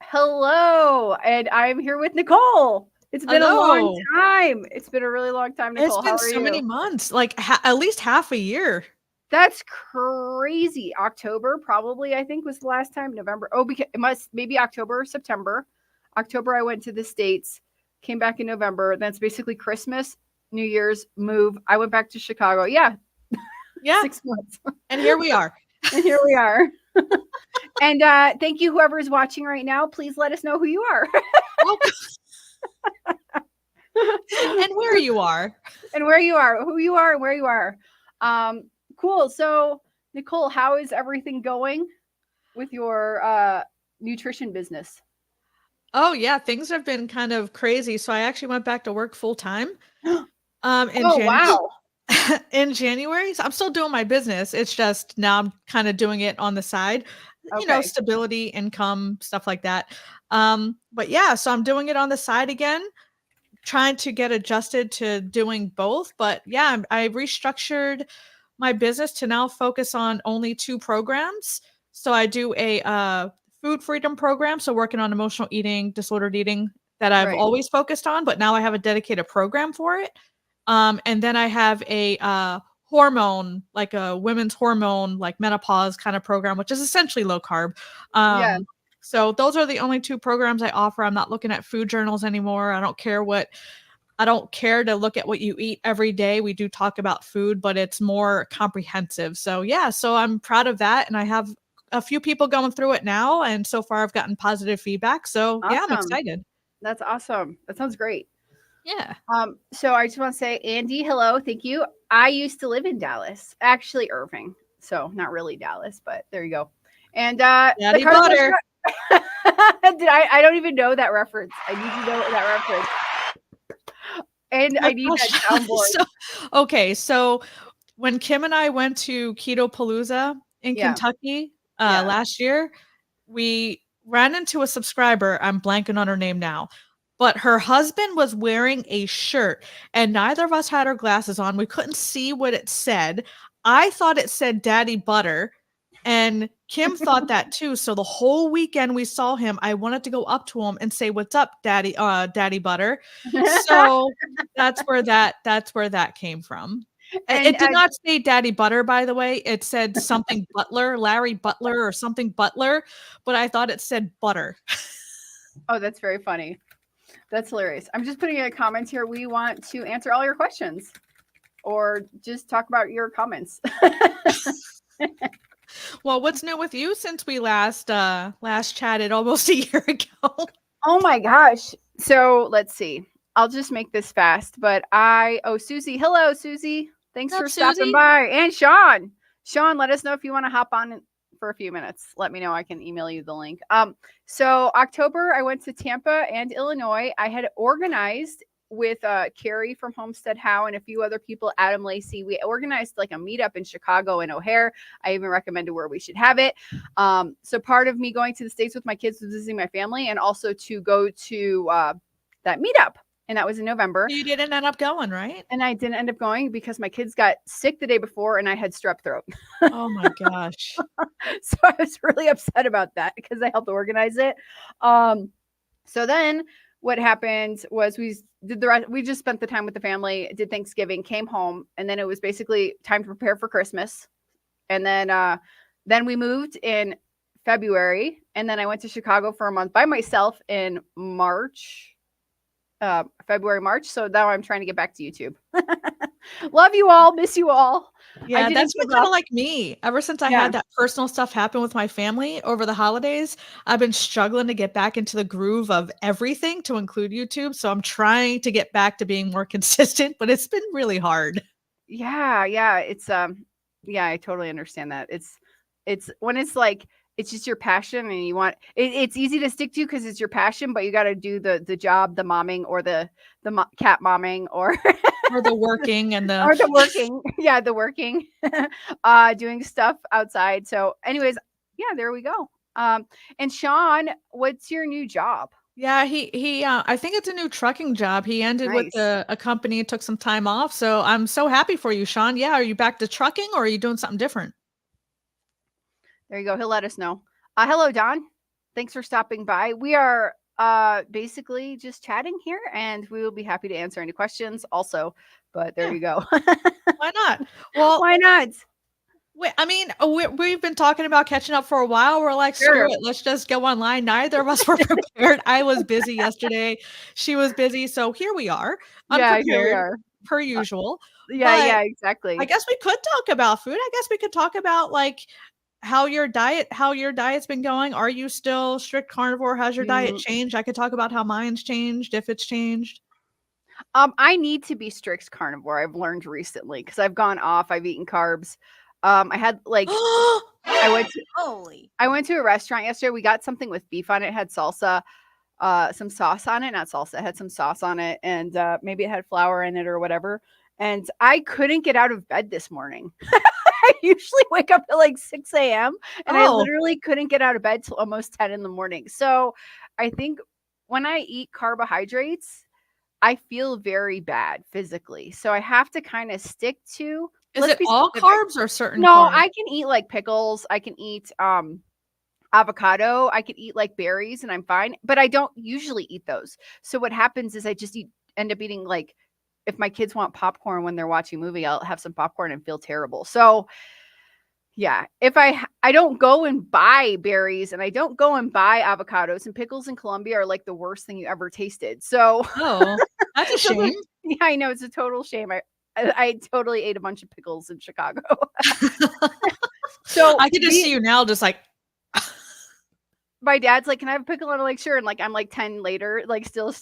Hello, and I'm here with Nicole. It's been a long Hello. time. It's been a really long time, It's Nicole. How been are so many you? months, like at least half a year. That's crazy. October probably I think was the last time. November. Oh, because it must maybe October or September. October I went to the States, came back in November. That's basically Christmas, New Year's, move. I went back to Chicago. Yeah, Yeah, 6 months. and here we are. And here we are. And thank you, whoever is watching right now. Please let us know who you are. Well, and where you are. And where you are, who you are, and where you are. Um, cool. So, Nicole, how is everything going with your nutrition business? Oh yeah, things have been kind of crazy. So I actually went back to work full time in Oh, January. wow. In January. So I'm still doing my business. It's just now I'm kind of doing it on the side. Okay. Stability, income, stuff like that. But yeah, so I'm doing it on the side again, trying to get adjusted to doing both. But yeah, I restructured my business to now focus on only two programs. So I do a food freedom program, so working on emotional eating, disordered eating that I've Right. always focused on, but now I have a dedicated program for it. And then I have a hormone, like a women's hormone, like menopause kind of program, which is essentially low carb. Yeah. So those are the only two programs I offer. I'm not looking at food journals anymore. I don't care to look at what you eat every day. We do talk about food, but it's more comprehensive. So yeah, so I'm proud of that. And I have a few people going through it now. And so far I've gotten positive feedback. So yeah, I'm Awesome. excited. That's awesome. That sounds great. Yeah. So I just want to say, Andy, hello. Thank you. I used to live in Dallas, actually Irving. So not really Dallas, but there you go. And the Daddy Carlos butter. did I don't even know that reference. I need to know that reference. And I Oh need that gosh. soundboard. Okay. So when Kim and I went to Keto Palooza in Yeah. Kentucky Yeah. last year, we ran into a subscriber. I'm blanking on her name now, but her husband was wearing a shirt and neither of us had our glasses on. We couldn't see what it said. I thought it said Daddy Butter. And Kim thought that too. So the whole weekend we saw him, I wanted to go up to him and say, "What's up, Daddy Butter?" So that's where that came from. And It did not say Daddy Butter, by the way. It said something Butler, Larry Butler, or something Butler, but I thought it said butter. oh, that's very funny. That's hilarious. I'm just putting in a comment here. We want to answer all your questions or just talk about your comments. Well, what's new with you since we last chatted almost a year ago? Oh my gosh. So let's see. I'll just make this fast, but Susie. Hello, Susie. Thanks What's up, for stopping Susie? by. And Sean. Sean, let us know if you want to hop on for a few minutes. Let me know. I can email you the link. So October, I went to Tampa and Illinois. I had organized with Carrie from Homestead How and a few other people, Adam Lacey. We organized like a meetup in Chicago and O'Hare. I even recommended where we should have it. So part of me going to the States with my kids was visiting my family and also to go to that meetup. And that was in November. You didn't end up going, right? And I didn't end up going because my kids got sick the day before and I had strep throat. Oh my gosh. So I was really upset about that because I helped organize it. So then what happened was we did the rest, we just spent the time with the family, did Thanksgiving, came home, and then it was basically time to prepare for Christmas. And then we moved in February, and then I went to Chicago for a month by myself in March, February, March. So now I'm trying to get back to YouTube. Love you all, miss you all. I Yeah, didn't that's been give kinda up. like me. Ever since I Yeah. had that personal stuff happen with my family over the holidays, I've been struggling to get back into the groove of everything to include YouTube, so I'm trying to get back to being more consistent, but it's been really hard. Yeah, yeah, I totally understand that. It's when it's like it's just your passion and you want it's easy to stick to because it's your passion, but you got to do the job, the momming or the cat momming or Or the working and the or the working. Yeah, the working. Doing stuff outside. So anyways, yeah, there we go. And Sean, what's your new job? Yeah, I think it's a new trucking job. He ended with Nice. a company, took some time off, so I'm so happy for you, Sean. Yeah, are you back to trucking or are you doing something different? There you go. He'll let us know. Hello, Don. Thanks for stopping by. We are basically just chatting here, and we will be happy to answer any questions also. But there Yeah, you go. why not? Well, Why not? I mean, we've been talking about catching up for a while. We're like, screw Sure. it, let's just go online. Neither of us were prepared. I was busy yesterday. She was busy. So here we are, Yeah, here we unprepared are. per Uh, usual. yeah, But I exactly. guess we could talk about food. I guess we could talk about like how your diet's been going. Are you still strict carnivore? Has your diet Mm, changed? I could talk about how mine's changed, if it's changed. I need to be strict carnivore. I've learned recently because I've gone off. I've eaten carbs. I had like I went to Holy. I went to a restaurant yesterday. We got something with beef on it. It had salsa, some sauce on it, not salsa. It had some sauce on it, and maybe it had flour in it or whatever. And I couldn't get out of bed this morning. I usually wake up at like 6 a.m. and I Oh, literally couldn't get out of bed till almost 10 in the morning. So I think when I eat carbohydrates, I feel very bad physically. So I have to kind of stick to, is let's it be all specific. carbs or certain No, carbs? I can eat like pickles. I can eat avocado. I could eat like berries and I'm fine, but I don't usually eat those. So what happens is I just end up eating like if my kids want popcorn when they're watching a movie, I'll have some popcorn and feel terrible. So yeah, if I don't go and buy berries and I don't go and buy avocados, and pickles in Colombia are like the worst thing you ever tasted. So Oh, that's a so shame. yeah, I know it's a total shame. I totally ate a bunch of pickles in Chicago. So I can just see you now, just like, my dad's like, "Can I have a pickle?" And I'm like, "Sure." And like I'm like 10 later, like still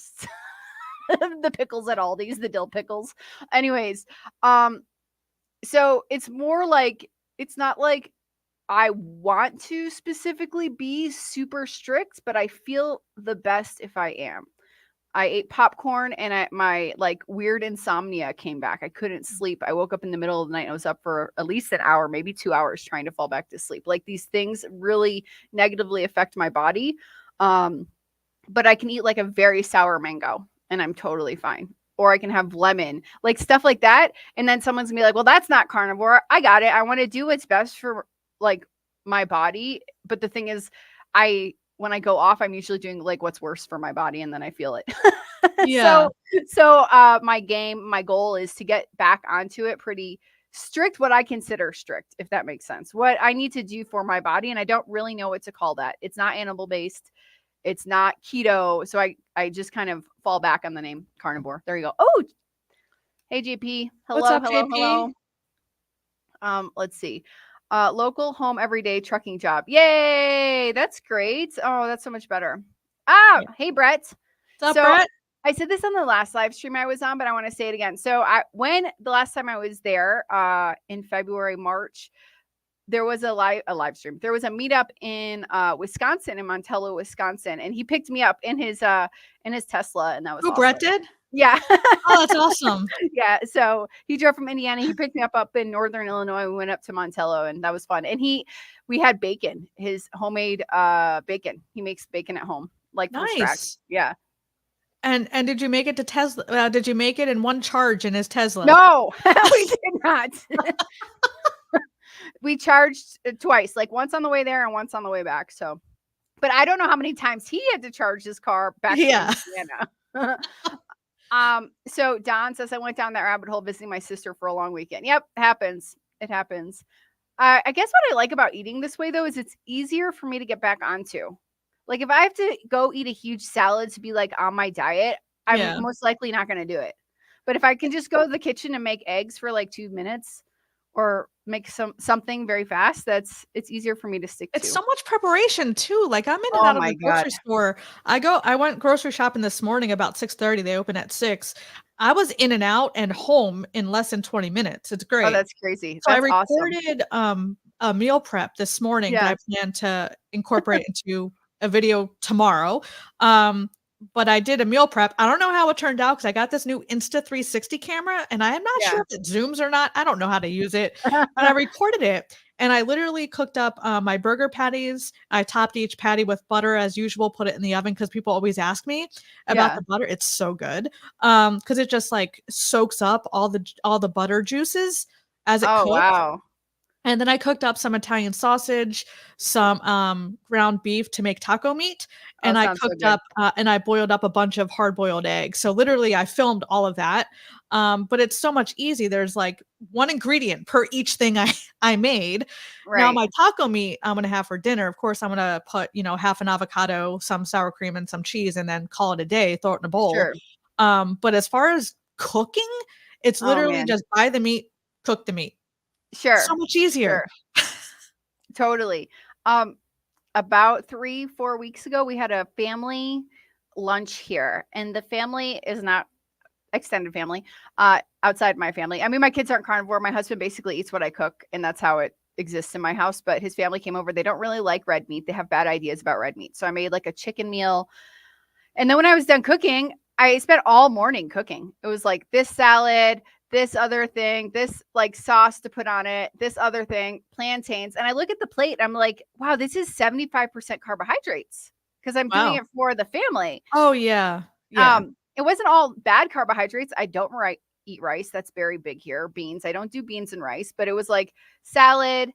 the pickles at Aldi's, the dill pickles. Anyways, um, so it's more like it's not like I want to specifically be super strict, but I feel the best if I am. I ate popcorn and my like weird insomnia came back. I couldn't sleep. I woke up in the middle of the night and I was up for at least an hour, maybe 2 hours trying to fall back to sleep. Like these things really negatively affect my body. Um, but I can eat like a very sour mango and I'm totally fine. Or I can have lemon, like stuff like that. And then someone's gonna be like, well, that's not carnivore. I got it. I want to do what's best for like my body. But the thing is, when I go off, I'm usually doing like what's worse for my body and then I feel it. yeah. so my goal is to get back onto it pretty strict, what I consider strict, if that makes sense. What I need to do for my body, and I don't really know what to call that. It's not animal based, it's not keto. So I just kind of fall back on the name carnivore. There you go. Oh, hey JP. What's Hello, up, hello, JP? hello. Let's see. Local home everyday trucking job. Yay! That's great. Oh, that's so much better. Ah, Yeah. hey Brett. What's up, So Brett? I said this on the last live stream I was on, but I want to say it again. So when the last time I was there, in February, March, there was a live stream. There was a meetup in Wisconsin, in Montello, Wisconsin, and he picked me up in his Tesla, and that was Who, Brett awesome. did? Yeah. Oh, that's awesome. Yeah. So he drove from Indiana. He picked me up in Northern Illinois. We went up to Montello, and that was fun. And we had bacon, his homemade bacon. He makes bacon at home, like from scratch. Nice. Yeah. And did you make it to Tesla? Did you make it in one charge in his Tesla? No, we did not. We charged twice, like once on the way there and once on the way back. So, but I don't know how many times he had to charge his car back to Yeah. Indiana. So Don says I went down that rabbit hole visiting my sister for a long weekend. Yep, happens. It happens. I guess what I like about eating this way though is it's easier for me to get back onto. Like if I have to go eat a huge salad to be like on my diet, I'm Yeah. most likely not going to do it. But if I can just go to the kitchen and make eggs for like 2 minutes or make something very fast, it's easier for me to stick It's to. so much preparation too. Like I'm in and Oh out of my the god. grocery store. I went grocery shopping this morning about 6:30. They open at 6. I was in and out and home in less than 20 minutes. It's Oh, great. that's crazy. So I That's awesome. recorded a meal prep this morning that Yeah. I plan to incorporate into a video tomorrow. Um, but I did a meal prep. I don't know how it turned out because I got this new Insta 360 camera and I am not Yeah. sure if it zooms or not. I don't know how to use it, but I recorded it and I literally cooked up my burger patties. I topped each patty with butter as usual, put it in the oven because people always ask me about Yeah. the butter. It's so good because it just like soaks up all the butter juices as it Oh cooks. wow. And then I cooked up some Italian sausage, some ground beef to make taco meat, Oh, and I sounds so cooked good. up and I boiled up a bunch of hard boiled eggs. So literally, I filmed all of that. But it's so much easy. There's like one ingredient per each thing I made. Now Right. my taco meat I'm gonna have for dinner. Of course, I'm gonna put half an avocado, some sour cream, and some cheese, and then call it a day. Throw it in a bowl. Sure. But as far as cooking, it's Oh literally man. just buy the meat, cook the meat. So Sure. much easier. Sure. Totally. Um, about 3, 4 weeks ago, we had a family lunch here, and the family is not extended family, outside my family. I mean, my kids aren't carnivore. My husband basically eats what I cook, and that's how it exists in my house. But his family came over. They don't really like red meat. They have bad ideas about red meat. So I made like a chicken meal. And then when I was done cooking, I spent all morning cooking. It was like this salad, this other thing, this like sauce to put on it, this other thing, plantains. And I look at the plate, I'm like, wow, this is 75% carbohydrates because I'm doing Wow. it for the family. Oh, yeah. Yeah. It wasn't all bad carbohydrates. I don't eat rice. That's very big here. Beans. I don't do beans and rice, but it was like salad,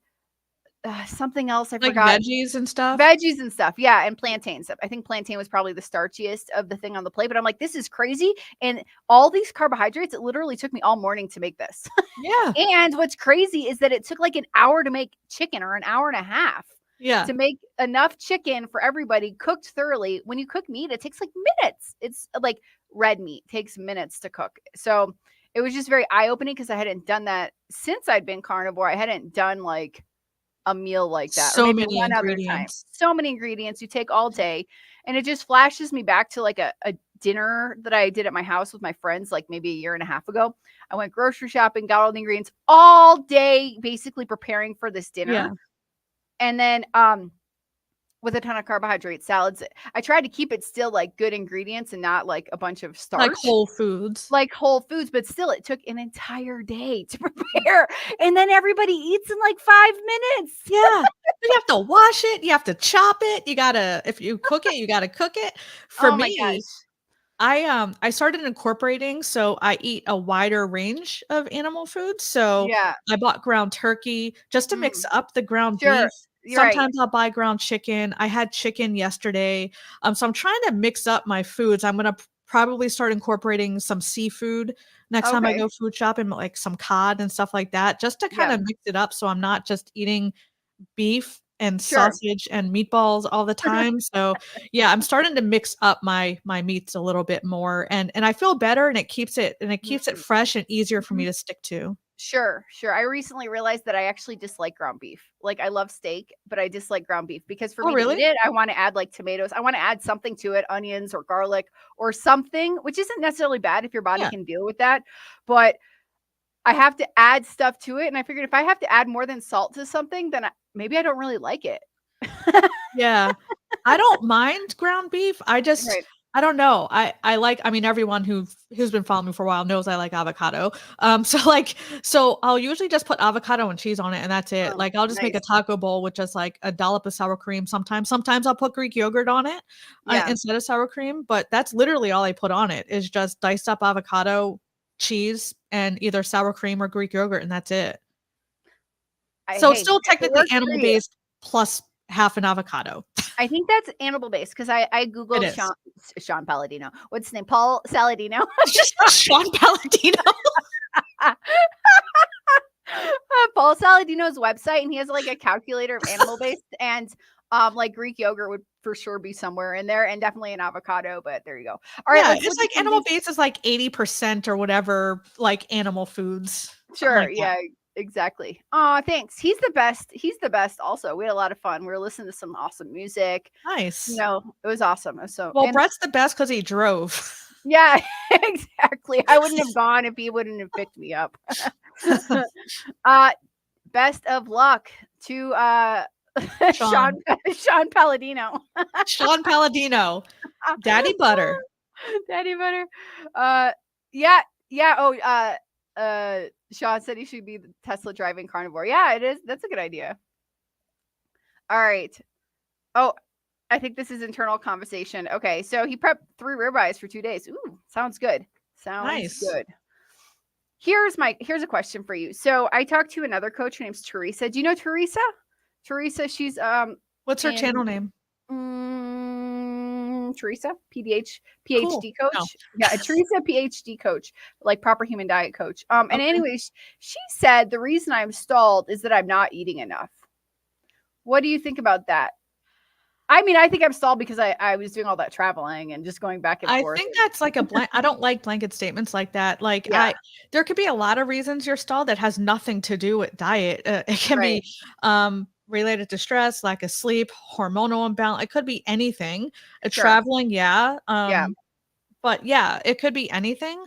something else I Like forgot. veggies and stuff? Veggies and stuff, yeah, and plantains. I think plantain was probably the starchiest of the thing on the plate, but I'm like, "This is crazy," and all these carbohydrates, it literally took me all morning to make this. Yeah. And what's crazy is that it took, like, an hour to make chicken or an hour and a half Yeah. to make enough chicken for everybody cooked thoroughly. When you cook meat, it takes, like, minutes. It's like red meat takes minutes to cook. So, it was just very eye-opening because I hadn't done that since I'd been carnivore. I hadn't done, like, a meal like that, or So maybe many one other time. ingredients. So many ingredients you take all day, and it just flashes me back to like a dinner that I did at my house with my friends, like maybe a year and a half ago. I went grocery shopping, got all the ingredients all day, basically preparing for this dinner, Yeah. and then with a ton of carbohydrates, salads. I tried to keep it still like good ingredients and not like a bunch of Like starch Whole Foods. like whole foods, but still it took an entire day to prepare. And then everybody eats in like 5 minutes. Yeah. You have to wash it, you have to chop it, you gotta if you cook it, you gotta cook it. For Oh my gosh. me, I started incorporating, so I eat a wider range of animal foods. So Yeah. I bought ground turkey just to mix Mm. up the ground Sure. beef. You're right. Sometimes I'll buy ground chicken. I had chicken yesterday. So I'm trying to mix up my foods. I'm gonna probably start incorporating some seafood next time I Okay. go food shopping, like some cod and stuff like that, just to kind Yeah. of mix it up so I'm not just eating beef and Sure. sausage and meatballs all the time. So, yeah, I'm starting to mix up my meats a little bit more, and I feel better, and it keeps it Mm. fresh and easier for me Mhm. to stick to. Sure, sure. I recently realized that I actually dislike ground beef. Like, I love steak, but I dislike ground beef because for Oh, me to eat really? it, I wanna add, like, tomatoes. I wanna add something to it, onions or garlic or something, which isn't necessarily bad if your body Yeah. can deal with that, but I have to add stuff to it, and I figured if I have to add more than salt to something, then maybe I don't really like it. Yeah. I don't mind ground beef. Right. I don't know. I mean, everyone who's been following me for a while knows I like avocado. So I'll usually just put avocado and cheese on it, and that's it. Oh, Like, I'll just make a nice. taco bowl with just, like, a dollop of sour cream sometimes. Sometimes I'll put Greek yogurt on it, Yeah. instead of sour cream, but that's literally all I put on it is just diced up avocado, cheese, and either sour cream or Greek yogurt, and that's it. So it's Hey, still if it technically works for you. animal-based plus half an avocado. I think that's animal based because I It googled is. Sean Palladino. What's his name? Paul Saladino. Sean Palladino. Paul Saladino's website, and he has like a calculator of animal based, and like Greek yogurt would for sure be somewhere in there, and definitely an avocado. But there you go. All right, Yeah, let's it's look at like animal something. based is like 80% or whatever, like animal foods, something Sure, like that. yeah, exactly. Oh, thanks. He's the best. He's the best. Also, we had a lot of fun. We were listening to some awesome music. Nice. It was awesome. So, Well, and Brett's the best because he drove. yeah, exactly. I wouldn't have gone if he wouldn't have picked me up. uh Best of luck to Sean Sean. Sean Palladino. Sean Palladino. Daddy Butter. Daddy butter. Uh yeah, yeah. Oh, Sean said he should be the Tesla driving carnivore. Yeah, it is. That's a good idea. All right. Oh, I think this is internal conversation. Okay, so he prepped 3 ribeyes for 2 days. Ooh, sounds good. Sounds Nice. good. Here's a question for you. So I talked to another coach. Her name's Teresa. Do you know Teresa? Teresa, she's What's her in channel name? Teresa, Cool. PhD No. coach. Yeah, a Teresa PhD coach, like proper human diet coach. And Okay. anyways, she said the reason I'm stalled is that I'm not eating enough. What do you think about that? I mean, I think I'm stalled because I was doing all that traveling and just going back and I forth. think that's like I don't like blanket statements like that. Like Yeah, there could be a lot of reasons you're stalled that has nothing to do with diet. It can right. be related to stress, lack of sleep, hormonal imbalance. It could be anything. Sure. Traveling, yeah. Yeah. But yeah, it could be anything.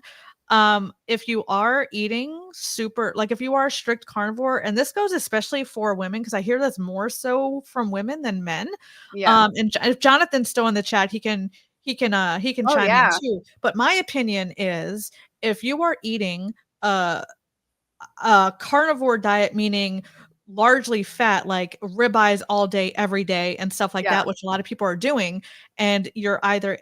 If you are eating super, like if you are a strict carnivore, and this goes especially for women, because I hear this more so from women than men. Yeah. If Jonathan's still in the chat, he can Oh chime in yeah. too. But my opinion is, if you are eating uh a carnivore diet, meaning largely fat, like ribeyes all day, every day, and stuff like Yeah. that, which a lot of people are doing, and you're either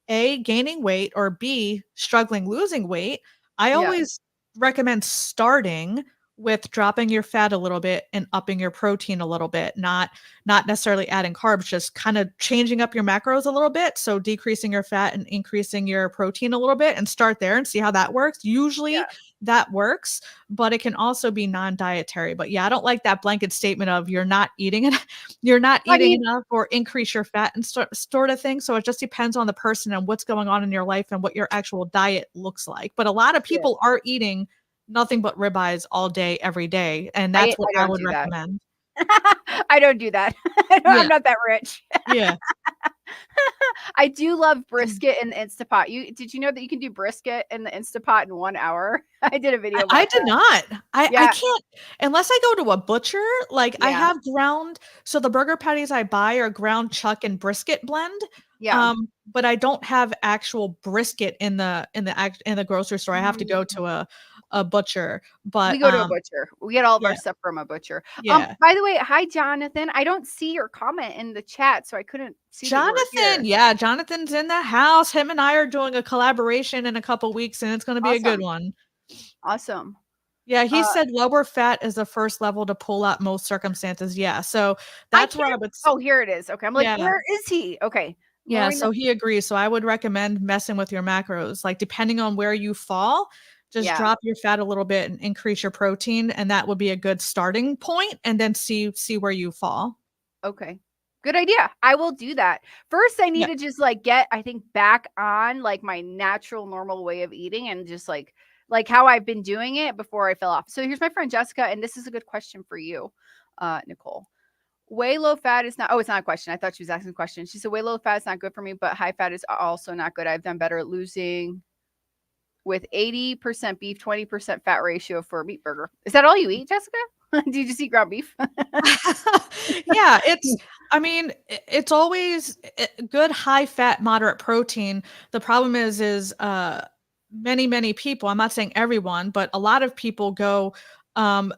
A, gaining weight, or B, struggling losing weight, I Yeah. always recommend starting with dropping your fat a little bit and upping your protein a little bit, not necessarily adding carbs, just kind of changing up your macros a little bit, so decreasing your fat and increasing your protein a little bit, and start there and see how that works. Usually Yeah. that works, but it can also be non-dietary. But yeah, I don't like that blanket statement of you're not eating it, you're not I eating mean, enough, or increase your fat and sort of thing. So it just depends on the person and what's going on in your life and what your actual diet looks like. But a lot of yeah. people are eating nothing but ribeyes all day, every day, and I that's what I I don't would do that. recommend. I don't do that. I'm Yeah, not that rich. yeah. I do love brisket in the Instapot. Did you know that you can do brisket in the Instapot in 1 hour? I did a video I about did that. not. I Yeah, can't, unless I go to a butcher, like, I yeah, have ground, so the burger patties I buy are ground chuck and brisket blend, yeah. but I don't have actual brisket in the grocery store. I have to go Mm. to a butcher, We but, go to a butcher. We get all of our yeah, stuff from a butcher. yeah. By the way, hi Jonathan. I don't see your comment in the chat, so I couldn't see that you were Jonathan, here. yeah, Jonathan's in the house. Him and I are doing a collaboration in a couple weeks, and it's gonna be a good Awesome. one. Awesome. Yeah, he Uh, said lower fat is the first level to pull out most circumstances. Yeah, so I that's where I can't. would Oh, here it is. Okay. I'm like, yeah. where is he? Okay. Yeah, Lowering the so he agrees. So I would recommend messing with your macros. Like, depending on where you fall, just yeah. drop your fat a little bit and increase your protein, and that would be a good starting point, and then see where you fall. Okay. Good idea. I will do that. First, I need Yeah. to just like get, I think, back on like my natural, normal way of eating and just like how I've been doing it before I fell off. So here's my friend Jessica, and this is a good question for you, Nicole. Way low fat is not. Oh, it's not a question. I thought she was asking a question. She said way low fat is not good for me, but high fat is also not good. I've done better at losing with 80% beef, 20% fat ratio for a meat burger. Is that all you eat, Jessica? Do you just eat ground beef? Yeah, I mean, it's always good high fat, moderate protein. The problem is many people, I'm not saying everyone, but a lot of people go um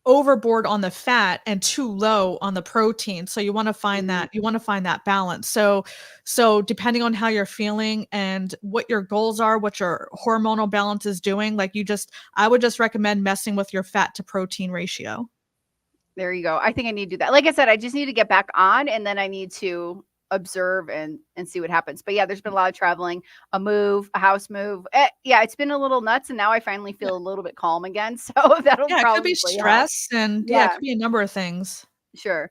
overboard on the fat and too low on the protein. So Mm, you want to find that balance. So depending on how you're feeling and what your goals are, what your hormonal balance is doing, I would just recommend messing with your fat to protein ratio. there you go. I think I need to do that. Like I said, I just need to get back on and then I need to observe and see what happens. But yeah, there's been a lot of traveling, a move, a house move. Yeah, it's been a little nuts and now I finally Yeah. feel a little bit calm again. So that'll Yeah, it could be probably help. stress, and yeah, it Yeah, could be a number of things. sure.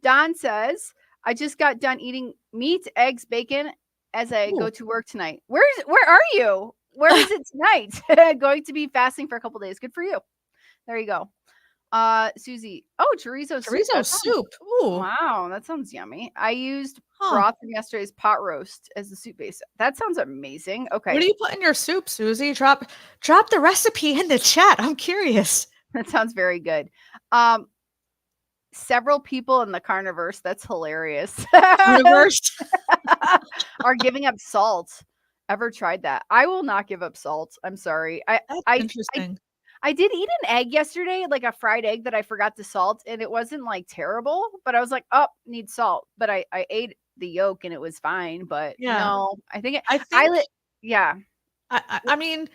Don says, I just got done eating meat, eggs, bacon as I go Ooh. to work tonight. Where are you? Where is it tonight? Going to be fasting for a couple days. Good for you. There you go. Susie. Oh, chorizo soup. Chorizo That sounds soup. Ooh. wow. That sounds yummy. I used Huh. broth from yesterday's pot roast as the soup base. That sounds amazing. What Okay. do you put in your soup, Susie? Drop the recipe in the chat. I'm curious. That sounds very good. Um, several people in the carniverse, that's hilarious, Universe. are giving up salt. Ever tried that? I will not give up salt. I'm sorry. That's I interesting. I did eat an egg yesterday, like a fried egg that I forgot to salt, and it wasn't like terrible, but I was like, oh, need salt. But I ate the yolk and it was fine. But Yeah. no, I think I I think lit. Yeah. I mean,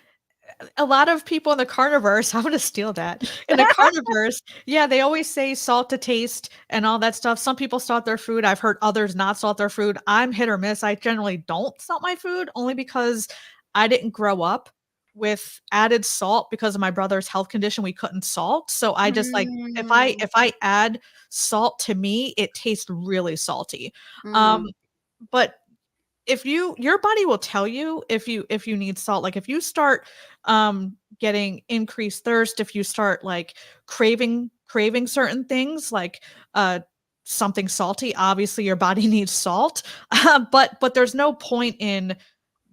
a lot of people in the carniverse, I'm gonna steal that. In the carniverse, yeah, they always say salt to taste and all that stuff. Some people salt their food. I've heard others not salt their food. I'm hit or miss. I generally don't salt my food only because I didn't grow up with added salt because of my brother's health condition. We couldn't salt. So I just like Mm, if I add salt to me, it tastes really salty. Um, mm. but if your body will tell you if you need salt. Like if you start getting increased thirst, if you start like craving certain things like something salty, obviously your body needs salt. But there's no point in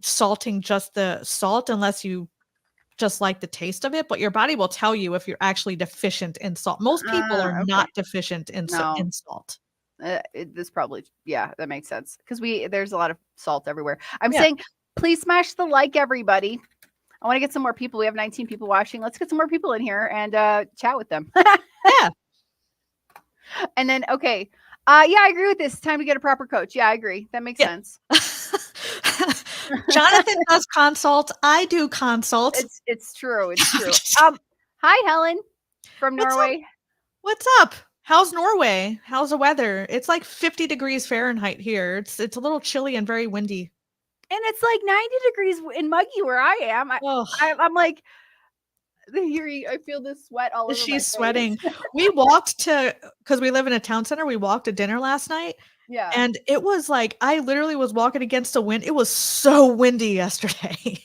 salting just the salt unless you just like the taste of it, but your body will tell you if you're actually deficient in salt. Most people are Okay. not deficient No. in salt. This probably, yeah, that makes sense because there's a lot of salt everywhere. I'm Yeah. saying, please smash the like, everybody. I want to get some more people. We have 19 people watching. Let's get some more people in here and chat with them. Yeah. And then, okay, yeah, I agree with this. It's time to get a proper coach. Yeah, I agree. That makes Yeah. sense. Jonathan does consult. I do consult. It's true. It's I'm true. just- Hi Helen from What's up? Norway. What's up? How's Norway? How's the weather? It's like 50 degrees Fahrenheit here. It's a little chilly and very windy. And it's like 90 degrees in muggy where I am. Oh, I'm like, I feel the sweat all over my she's face. sweating. We walked to because we live in a town center. We walked to dinner last night, Yeah. and it was like I literally was walking against the wind. It was so windy yesterday.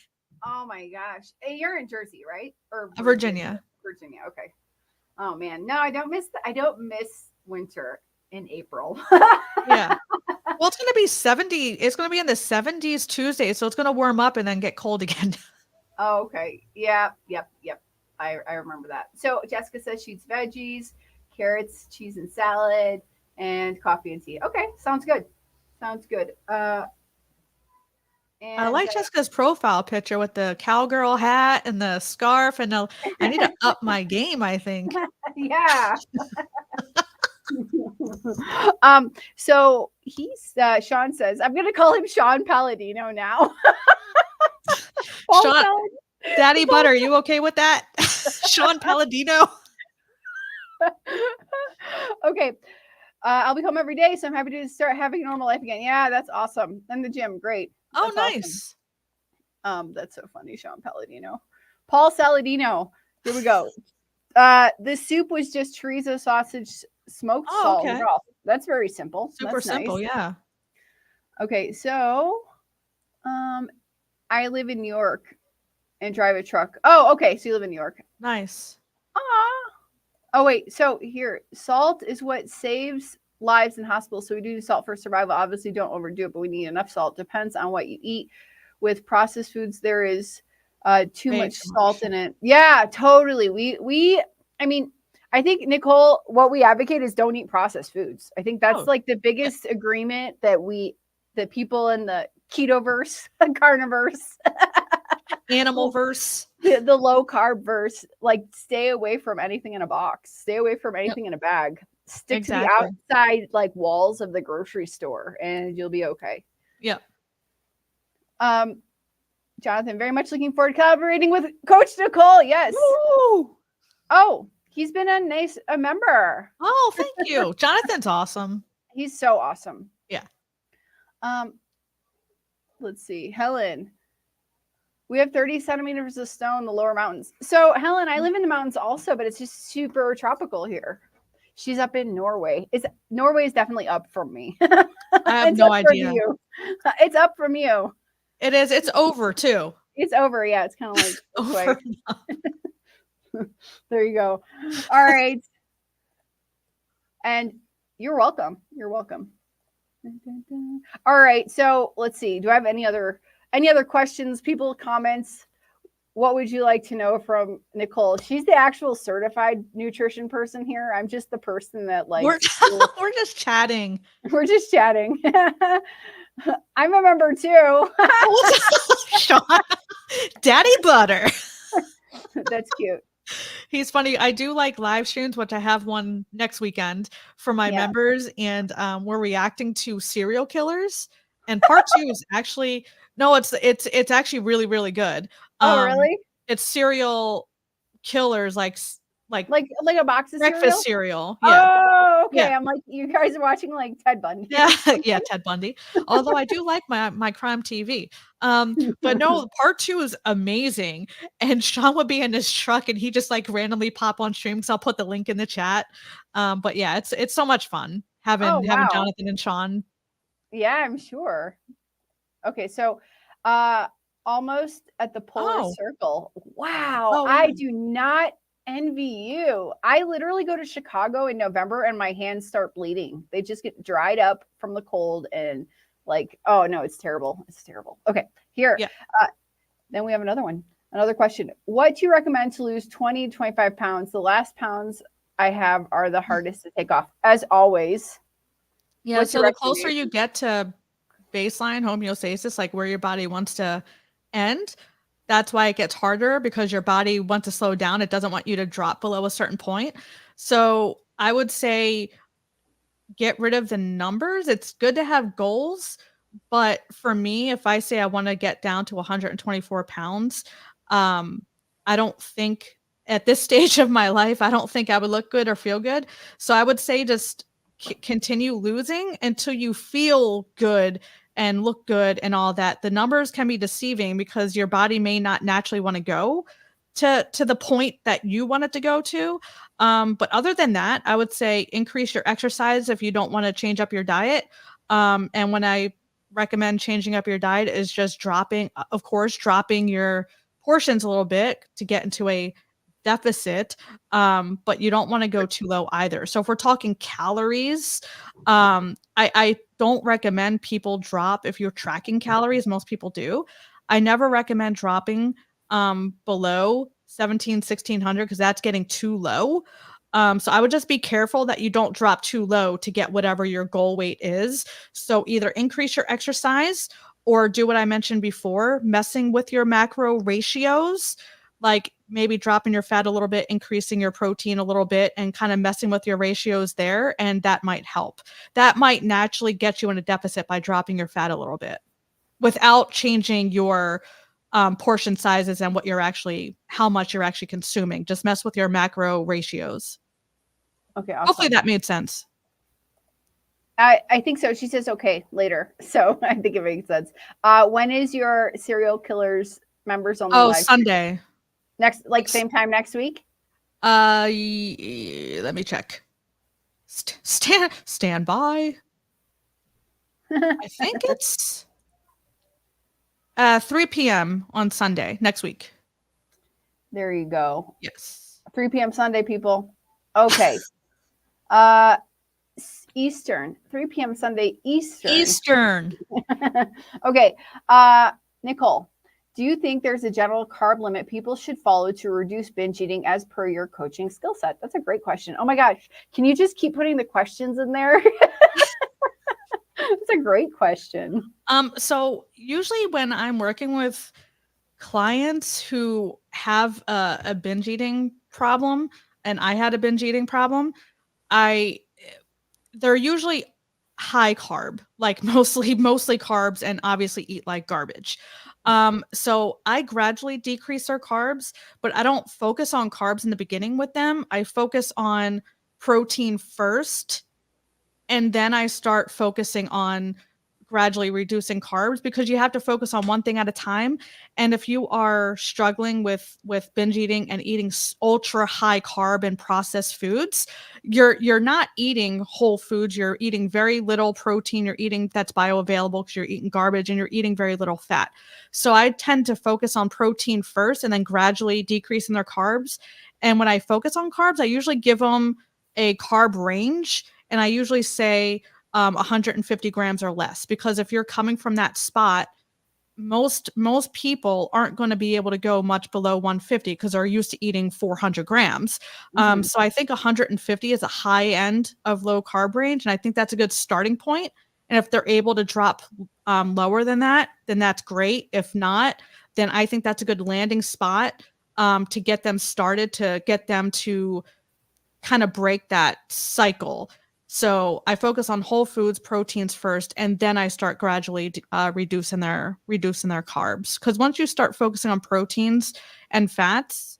Oh my gosh. Hey, you're in Jersey, right? Or Virginia. Virginia. Okay. Oh man. No, I don't miss winter in April. Yeah. Well, it's gonna be 70. It's gonna be in the 70s Tuesday, so it's gonna warm up and then get cold again. Oh, okay. Yeah. Yep. I remember that. So Jessica says she eats veggies, carrots, cheese and salad, and coffee and tea. Okay. Sounds good. Sounds good. I And like Jessica's profile picture with the cowgirl hat and the scarf, and I need to up my game, I think. yeah. So Sean says, I'm gonna call him Sean Palladino now. Sean, Daddy Butter, you okay with that? Sean Palladino. Okay. I'll be home every day, so I'm happy to start having a normal life again. Yeah, that's awesome. And the gym, great. Oh, That's nice. awesome. That's so funny, Sean Palladino. Paul Saladino. Here we go. The soup was just chorizo sausage, smoked salt. Okay. Raw. That's very simple. Super That's simple, nice. yeah. Okay, so I live in New York and drive a truck. Oh, okay. So you live in New York. Nice. Oh, wait. So here, salt is what saves lives in hospitals. So we do salt for survival. Obviously, don't overdo it, but we need enough salt. Depends on what you eat. With processed foods, there is too Way much too salt much. in it. Yeah, totally. I mean, I think Nicole, what we advocate is don't eat processed foods. I think that's Oh, like the biggest agreement that the people in the ketoverse, carniverse, animal verse. the low carb verse, like stay away from anything in a box, stay away from Yep, anything in a bag, stick to the exactly. outside like walls of the grocery store, and you'll be okay. Yep. Um, Jonathan, very much looking forward to collaborating with Coach Nicole. Yes. Woo! Oh, he's been a member. Oh, thank you. Jonathan's awesome. He's so awesome. Yeah. Let's see, Helen. We have 30 centimeters of snow in the lower mountains. So, Helen, I live in the mountains also, but it's just super tropical here. She's up in Norway. Norway is definitely up from me. I have It's no up from idea. you. It's up from you. It is. It's over too. It's over. Yeah, it's kind of like this way. Over. There you go. All right. And you're welcome. You're welcome. All right. So let's see. Do I have any other questions, people, comments? What would you like to know from Nicole? She's the actual certified nutrition person here. I'm just the person that like We're just chatting. we're just chatting. I'm a member too. Sean, Daddy Butter. That's cute. He's funny. I do like live streams, which I have one next weekend for my Yeah. members, and we're reacting to serial killers. And part 2 is actually no, it's actually really really good. Oh, really? It's serial killers, like Like a box of breakfast cereal? cereal. Yeah. Oh, Yeah. okay. I'm like, you guys are watching like Ted Bundy Yeah, or yeah, Ted Bundy. Although I do like my crime TV. But something. no, part 2 is amazing, and Sean would be in his truck, and he just, like, randomly pop on stream, so I'll put the link in the chat. But yeah, it's so much fun Oh, having wow. Jonathan and Sean. Yeah, I'm sure. Okay, so uh almost at the polar Oh, circle. Wow, oh, I wow. do not envy you. I literally go to Chicago in November and my hands start bleeding. They just get dried up from the cold and like, oh no, it's terrible. It's terrible. Okay, here. Yeah. Uh, then we have another one. Another question. What do you recommend to lose 20 to 25 pounds? The last pounds I have are the hardest to take off. As always, Yeah, what's your so the closer you recommendation? get to baseline homeostasis, like where your body wants to end, that's why it gets harder because your body wants to slow down. It doesn't want you to drop below a certain point. So I would say get rid of the numbers. It's good to have goals, but for me, if I say I want to get down to 124 pounds, um, I don't think at this stage of my life, I don't think I would look good or feel good. So I would say just continue losing until you feel good and look good and all that. The numbers can be deceiving because your body may not naturally want to go to the point that you want it to go to. But other than that, I would say increase your exercise if you don't want to change up your diet. And when I recommend changing up your diet is just dropping, of course, dropping your portions a little bit to get into a deficit. But you don't want to go too low either. So if we're talking calories, I don't recommend people drop if you're tracking calories. Most people do. I never recommend dropping below 1600 because that's getting too low. So I would just be careful that you don't drop too low to get whatever your goal weight is. So either increase your exercise or do what I mentioned before, messing with your macro ratios, like maybe dropping your fat a little bit, increasing your protein a little bit, and kind of messing with your ratios there. And that might help. That might naturally get you in a deficit by dropping your fat a little bit without changing your portion sizes and how much you're actually consuming. Just mess with your macro ratios. Okay, Hopefully awesome. that made sense. I think so. She says okay later. So I think it makes sense. When is your serial killers members only Oh, live stream? Sunday. Next, like same time next week? Let me check. Stand by. I think it's 3 p.m. on Sunday next week. There you go. Yes. 3 p.m. Sunday, people. Okay. Uh Eastern. 3 p.m. Sunday Eastern. Eastern. Okay. Nicole, do you think there's a general carb limit people should follow to reduce binge eating as per your coaching skill set? That's a great question. Oh my gosh. Can you just keep putting the questions in there? That's a great question. So usually when I'm working with clients who have a binge eating problem, and I had a binge eating problem, I they're usually high carb, like mostly carbs, and obviously eat like garbage. So I gradually decrease their carbs, but I don't focus on carbs in the beginning with them. I focus on protein first, and then I start focusing on gradually reducing carbs because you have to focus on one thing at a time. And if you are struggling with binge eating and eating ultra high carb and processed foods, you're not eating whole foods. You're eating very little protein. You're eating that's bioavailable because you're eating garbage, and you're eating very little fat. So I tend to focus on protein first and then gradually decreasing their carbs. And when I focus on carbs, I usually give them a carb range, and I usually say 150 grams or less, because if you're coming from that spot, most people aren't going to be able to go much below 150 because they're used to eating 400 grams. Mhm. So I think 150 is a high end of low carb range, and I think that's a good starting point. And if they're able to drop lower than that, then that's great. If not, then I think that's a good landing spot to get them started, to get them to kind of break that cycle. So I focus on whole foods, proteins first, and then I start gradually reducing their carbs. Because once you start focusing on proteins and fats,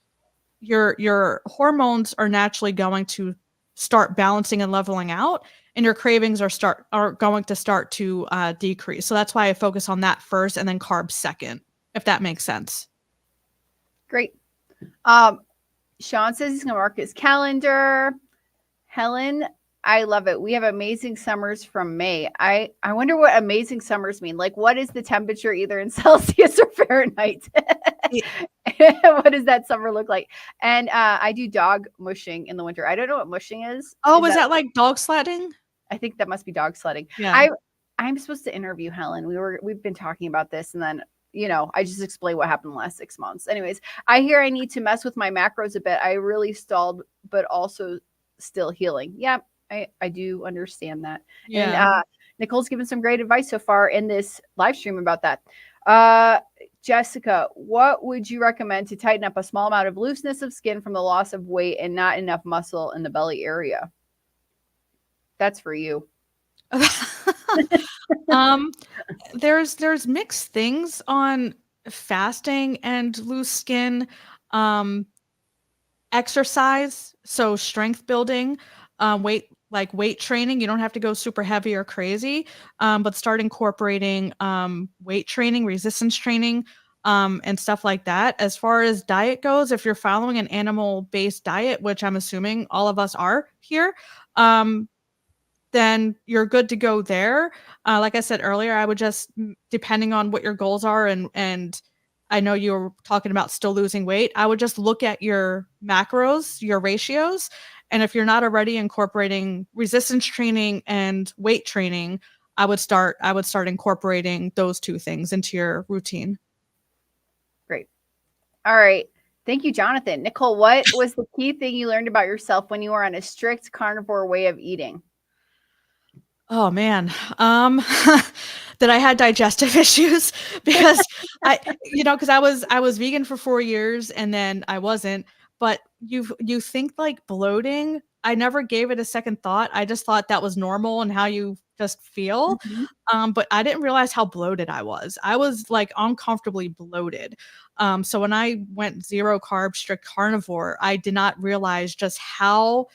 your hormones are naturally going to start balancing and leveling out, and your cravings are going to start to decrease. So that's why I focus on that first, and then carbs second, if that makes sense. Great. Sean says he's going to mark his calendar. Helen, I love it. We have amazing summers from May. I wonder what amazing summers mean. Like, what is the temperature either in Celsius or Fahrenheit? What does that summer look like? And I do dog mushing in the winter. I don't know what mushing is. Oh, Is was that that like dog sledding? I think that must be dog sledding. Yeah. I'm supposed to interview Helen. We've been talking about this, and then I just explained what happened the last 6 months. Anyways, I hear I need to mess with my macros a bit. I really stalled, but also still healing. Yeah, I do understand that. Yeah. And Nicole's given some great advice so far in this live stream about that. Jessica, what would you recommend to tighten up a small amount of looseness of skin from the loss of weight and not enough muscle in the belly area? That's for you. There's mixed things on fasting and loose skin. Exercise, so strength building, weight training. You don't have to go super heavy or crazy, but start incorporating weight training, resistance training, and stuff like that. As far as diet goes, if you're following an animal-based diet, which I'm assuming all of us are here, then you're good to go there. Like I said earlier, I would just, depending on what your goals are, and I know you were talking about still losing weight, I would just look at your macros, your ratios, and if you're not already incorporating resistance training and weight training, I would start incorporating those two things into your routine. Great. All right. Thank you, Jonathan. Nicole, what was the key thing you learned about yourself when you were on a strict carnivore way of eating? Oh man, that I had digestive issues because because I was vegan for 4 years and then I wasn't. But you think like bloating, I never gave it a second thought. I just thought that was normal and how you just feel. Mhm. But I didn't realize how bloated I was. I was like uncomfortably bloated. So when I went zero carb, strict carnivore, I did not realize just how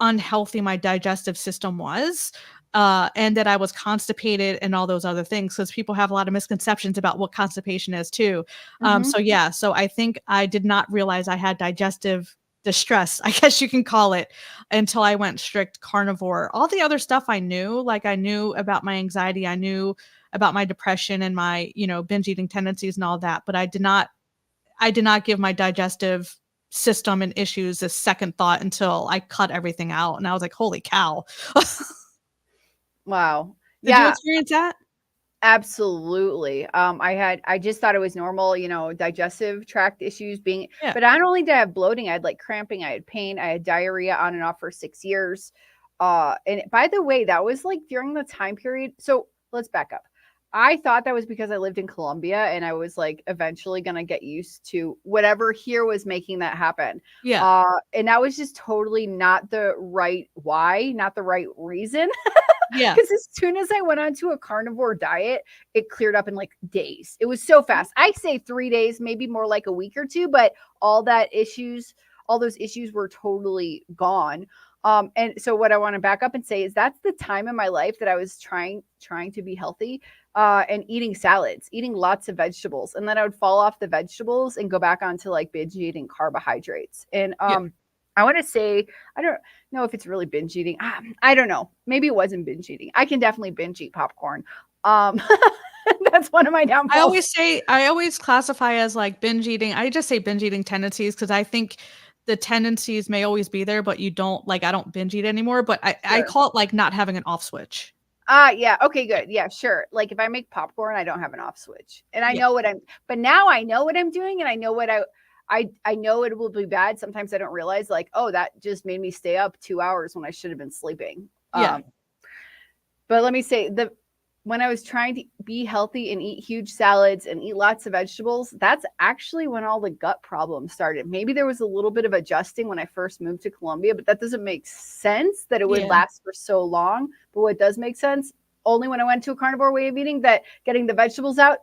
unhealthy my digestive system was, and that I was constipated and all those other things, because people have a lot of misconceptions about what constipation is too. Mhm. So I think I did not realize I had digestive distress, I guess you can call it, until I went strict carnivore. All the other stuff I knew, like I knew about my anxiety, I knew about my depression and my, binge eating tendencies and all that, but I did not give my digestive system and issues a second thought until I cut everything out, and I was like, "Holy cow." Wow. Did you Yeah, experience that? absolutely. I just thought it was normal, digestive tract issues Yeah. but not only did I have bloating, I had like cramping, I had pain, I had diarrhea on and off for 6 years. And by the way, that was like during the time period. So let's back up. I thought that was because I lived in Colombia and I was like eventually gonna get used to whatever here was making that happen. Yeah. And that was just totally not the right why, not the right reason. Yeah. Because as soon as I went onto a carnivore diet, it cleared up in like days. It was so fast. I say 3 days, maybe more like a week or two, but all those issues were totally gone. And so what I want to back up and say is that's the time in my life that I was trying to be healthy, and eating salads, eating lots of vegetables, and then I would fall off the vegetables and go back onto like binge eating carbohydrates. And Yeah. I want to say I don't know if it's really binge eating. I don't know. Maybe it wasn't binge eating. I can definitely binge eat popcorn. Um, that's one of my downfalls. I always classify as like binge eating. I just say binge eating tendencies because I think the tendencies may always be there, but you don't like, I don't binge eat anymore, but I Sure. call it like not having an off switch. Yeah. Okay, good. Yeah, sure. Like if I make popcorn, I don't have an off switch. And I Yeah. know but now I know what I'm doing and I know what I know it will be bad. Sometimes I don't realize like, oh, that just made me stay up 2 hours when I should have been sleeping. Yeah. But let me say when I was trying to be healthy and eat huge salads and eat lots of vegetables, that's actually when all the gut problems started. Maybe there was a little bit of adjusting when I first moved to Colombia, but that doesn't make sense that it would Yeah. last for so long. But what does make sense, only when I went to a carnivore way of eating, that getting the vegetables out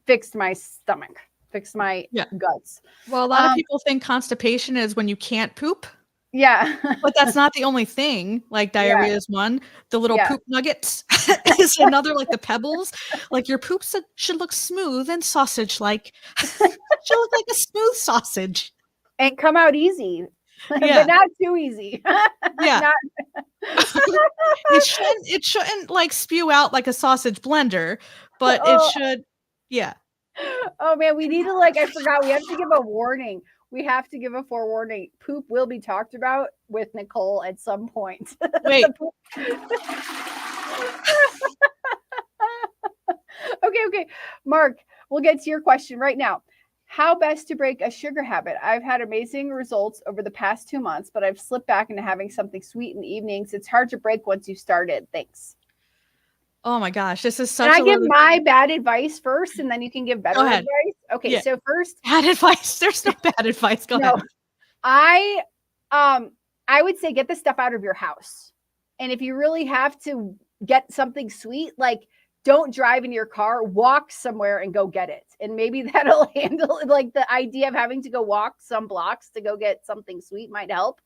fixed my stomach, fixed my Yeah. guts. Well, a lot of people think constipation is when you can't poop, Yeah. but that's not the only thing. Like Yeah. diarrhea is one. The little Yeah. poop nuggets is another, like the pebbles. Like your poops should look smooth and sausage-like. Should look like a smooth sausage. And come out easy, but Yeah. not too easy. Yeah. Not It shouldn't like spew out like a sausage blender, but it oh, should. Yeah. oh man, we need to like I forgot we have to give a warning. We have to give a forewarning. Poop will be talked about with Nicole at some point. Wait. Okay. Mark, we'll get to your question right now. How best to break a sugar habit? I've had amazing results over the past 2 months, but I've slipped back into having something sweet in the evenings. It's hard to break once you started. Thanks. Oh my gosh, this is Can such I a give loaded. my bad advice first and then you can give Go better ahead. advice? Okay, Yeah. so first, Bad advice. There's no bad advice. Go no, ahead. I I would say get the stuff out of your house. And if you really have to get something sweet, like don't drive in your car, walk somewhere and go get it. And maybe that'll handle like the idea of having to go walk some blocks to go get something sweet might help.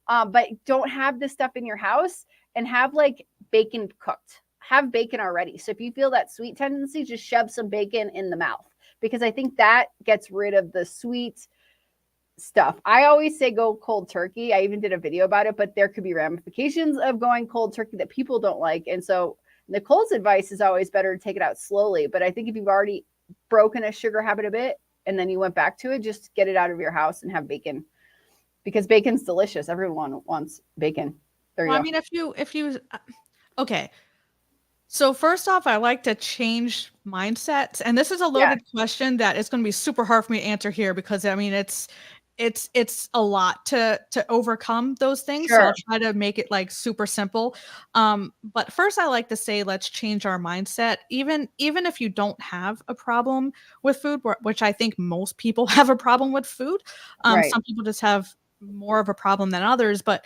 But don't have this stuff in your house and have like bacon cooked. Have bacon already. So if you feel that sweet tendency, just shove some bacon in the mouth because I think that gets rid of the sweet stuff. I always say go cold turkey. I even did a video about it, but there could be ramifications of going cold turkey that people don't like. And so Nicole's advice is always better to take it out slowly. But I think if you've already broken a sugar habit a bit and then you went back to it, just get it out of your house and have bacon because bacon's delicious. Everyone wants bacon. There you Well, I go. mean, if you okay. So first off, I like to change mindsets, and this is a Yeah, loaded question that is going to be super hard for me to answer here because I mean it's a lot to overcome those things. So I'll sure. try to make it like super simple. But first, I like to say let's change our mindset. Even if you don't have a problem with food, which I think most people have a problem with food. Right. Some people just have more of a problem than others. But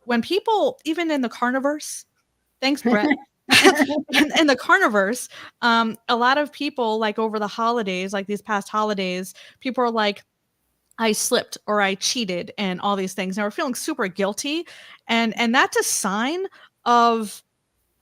when people, even in the carnivores, thanks, Brett. In the carnivores, a lot of people like over the holidays, like these past holidays, people are like, I slipped or I cheated and all these things. And we're feeling super guilty. And that's a sign of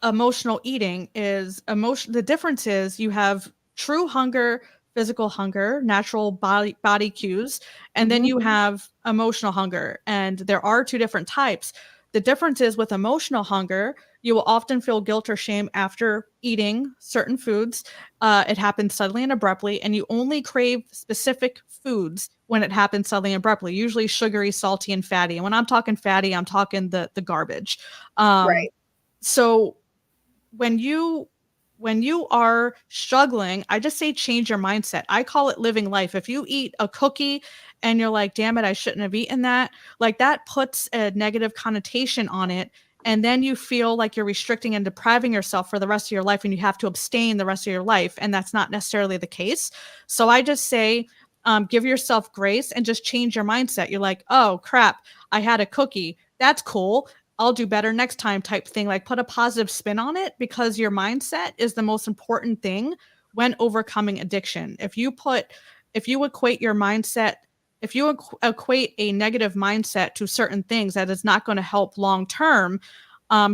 emotional eating is emotion. The difference is you have true hunger, physical hunger, natural body cues, and then Mhm. you have emotional hunger. And there are two different types. The difference is with emotional hunger, you will often feel guilt or shame after eating certain foods. It happens suddenly and abruptly, and you only crave specific foods when it happens suddenly and abruptly, usually sugary, salty, and fatty. And when I'm talking fatty, I'm talking the garbage. Um, Right. so when you are struggling, I just say change your mindset. I call it living life. If you eat a cookie and you're like, damn it, I shouldn't have eaten that, like that puts a negative connotation on it. And then you feel like you're restricting and depriving yourself for the rest of your life and you have to abstain the rest of your life. And that's not necessarily the case. So I just say, give yourself grace and just change your mindset. You're like, oh crap, I had a cookie. That's cool. I'll do better next time type thing. Like put a positive spin on it because your mindset is the most important thing when overcoming addiction. If you equate your mindset, if you equate a negative mindset to certain things, that is not going to help long term.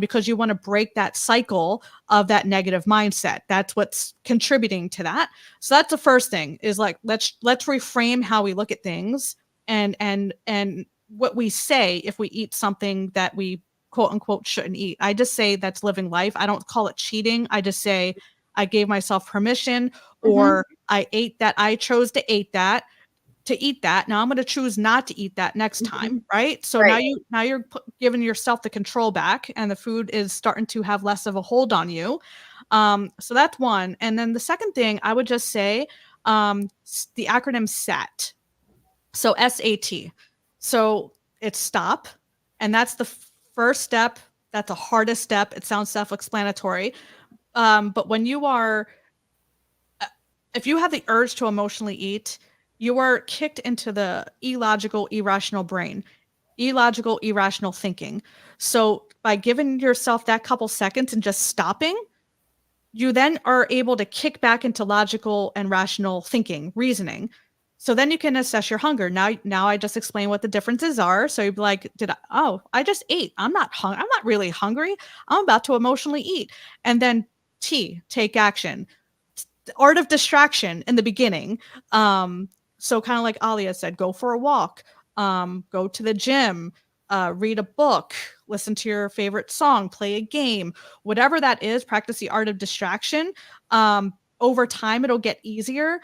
Because you want to break that cycle of that negative mindset. That's what's contributing to that. So that's the first thing is like let's reframe how we look at things and what we say if we eat something that we quote unquote shouldn't eat. I just say that's living life. I don't call it cheating. I just say I gave myself permission Mhm. or I ate that. I chose to eat that. Now I'm going to choose not to eat that next time, Mhm. right? So Right. now you're giving yourself the control back and the food is starting to have less of a hold on you. So that's one. And then the second thing I would just say the acronym SAT. So SAT. So it's stop. And that's the first step. That's the hardest step. It sounds self explanatory. But when you are, if you have the urge to emotionally eat, you are kicked into the illogical, irrational brain, illogical, irrational thinking. So by giving yourself that couple seconds and just stopping, you then are able to kick back into logical and rational thinking, reasoning. So then you can assess your hunger. Now I just explained what the differences are. So you'd be like, I just ate. I'm not really hungry. I'm about to emotionally eat. And then take action. The art of distraction in the beginning. So kind of like Alia said, go for a walk, go to the gym, read a book, listen to your favorite song, play a game, whatever that is, practice the art of distraction. Over time, it'll get easier.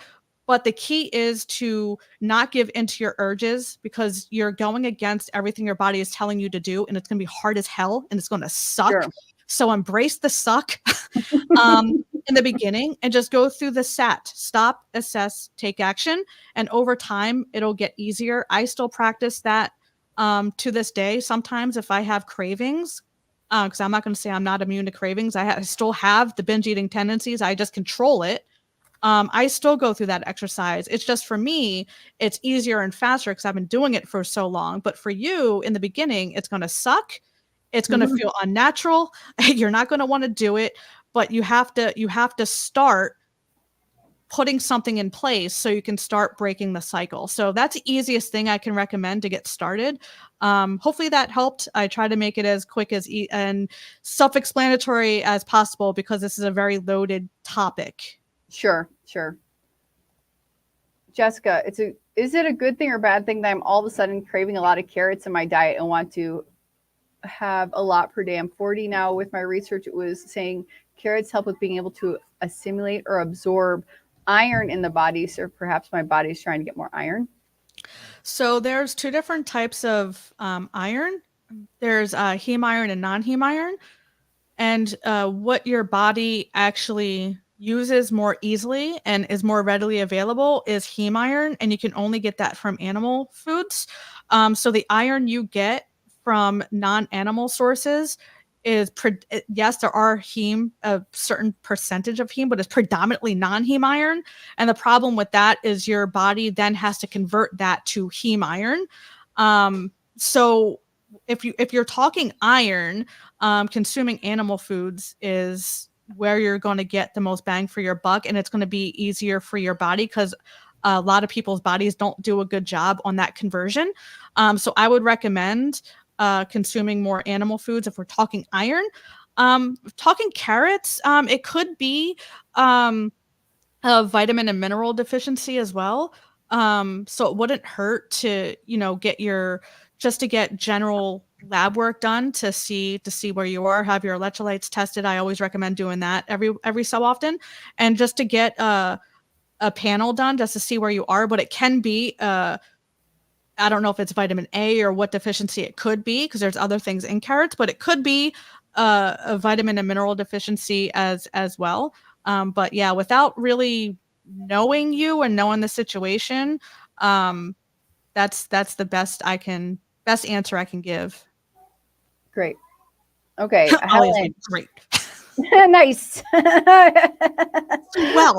But the key is to not give into your urges because you're going against everything your body is telling you to do, and it's going to be hard as hell and it's going to suck. Sure. So embrace the suck in the beginning and just go through the stop, assess, take action. And over time, it'll get easier. I still practice that to this day. Sometimes if I have cravings, because I'm not going to say I'm not immune to cravings, I still have the binge eating tendencies. I just control it. I still go through that exercise. It's just for me, it's easier and faster because I've been doing it for so long. But for you in the beginning, it's going to suck. It's going to feel unnatural. You're not going to want to do it, but you have to start putting something in place so you can start breaking the cycle. So that's the easiest thing I can recommend to get started. Hopefully that helped. I try to make it as quick and self-explanatory as possible because this is a very loaded topic. Sure. Jessica, is it a good thing or bad thing that I'm all of a sudden craving a lot of carrots in my diet and want to have a lot per day? I'm 40 now. With my research, it was saying carrots help with being able to assimilate or absorb iron in the body. So perhaps my body's trying to get more iron. So there's two different types of iron. There's heme iron and non-heme iron. And what your body actually uses more easily and is more readily available is heme iron, and you can only get that from animal foods. So the iron you get from non-animal sources is yes, there are heme, a certain percentage of heme, but it's predominantly non-heme iron. And the problem with that is your body then has to convert that to heme iron. So if you're talking iron, consuming animal foods is where you're going to get the most bang for your buck, and it's going to be easier for your body because a lot of people's bodies don't do a good job on that conversion. So I would recommend consuming more animal foods if we're talking iron. Talking carrots, it could be a vitamin and mineral deficiency as well. So it wouldn't hurt to, get general lab work done to see where you are, have your electrolytes tested. I always recommend doing that every so often, and just to get a panel done just to see where you are. But it can be I don't know if it's vitamin A or what deficiency it could be because there's other things in carrots, but it could be a vitamin and mineral deficiency as well. But yeah, without really knowing you and knowing the situation, that's the best answer I can give. Great. Okay. Helen. Great. Nice. Well,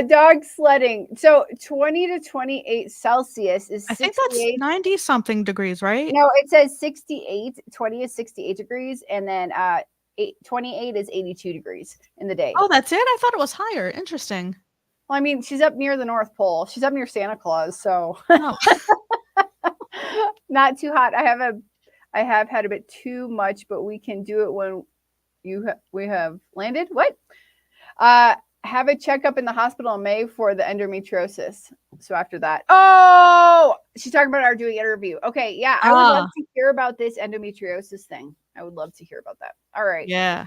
dog sledding. So 20 to 28 Celsius is 68. I think that's 90 something degrees, right? No, it says 68. 20 is 68 degrees, and then 28 is 82 degrees in the day. Oh, that's it? I thought it was higher. Interesting. Well, I mean, she's up near the North Pole. She's up near Santa Claus, so not too hot. I have had a bit too much, but we can do it when we have landed. What? Have a checkup in the hospital in May for the endometriosis. So after that, she's talking about our doing interview. Okay, yeah, I would love to hear about this endometriosis thing. I would love to hear about that. All right. Yeah.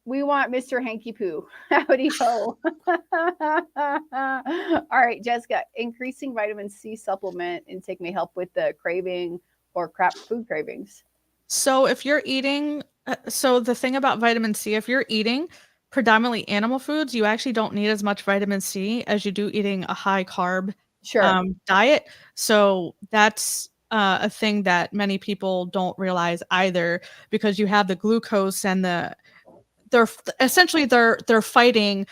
We want Mr. Hanky Poo. Howdy ho. All right, Jessica, increasing vitamin C supplement intake may help with the craving or crap food cravings. So if you're eating, so the thing about vitamin C, if you're eating predominantly animal foods, you actually don't need as much vitamin C as you do eating a high carb diet. So that's a thing that many people don't realize either, because you have the glucose and they're essentially they're fighting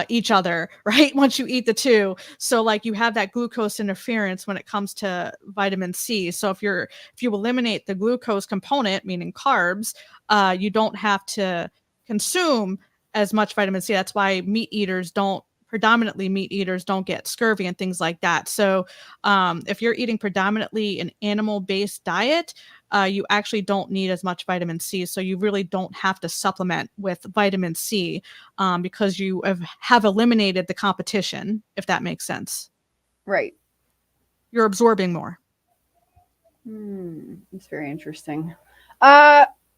each other, right? Once you eat the two, so like you have that glucose interference when it comes to vitamin C. So if you eliminate the glucose component, meaning carbs, you don't have to consume as much vitamin C. That's why predominantly meat eaters don't get scurvy and things like that. So if you're eating predominantly an animal-based diet, you actually don't need as much vitamin C. So you really don't have to supplement with vitamin C because you have eliminated the competition, if that makes sense. Right. You're absorbing more. It's very interesting.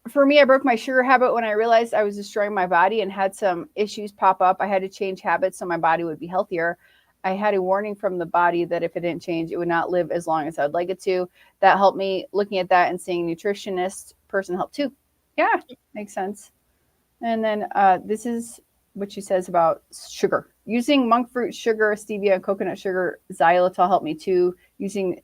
For me, I broke my sugar habit when I realized I was destroying my body and had some issues pop up. I had to change habits so my body would be healthier. I had a warning from the body that if it didn't change, it would not live as long as I would like it to. That helped me. Looking at that and seeing nutritionist person help too. Yeah, makes sense. And then this is what she says about sugar. Using monk fruit sugar, stevia, and coconut sugar, xylitol helped me too. Using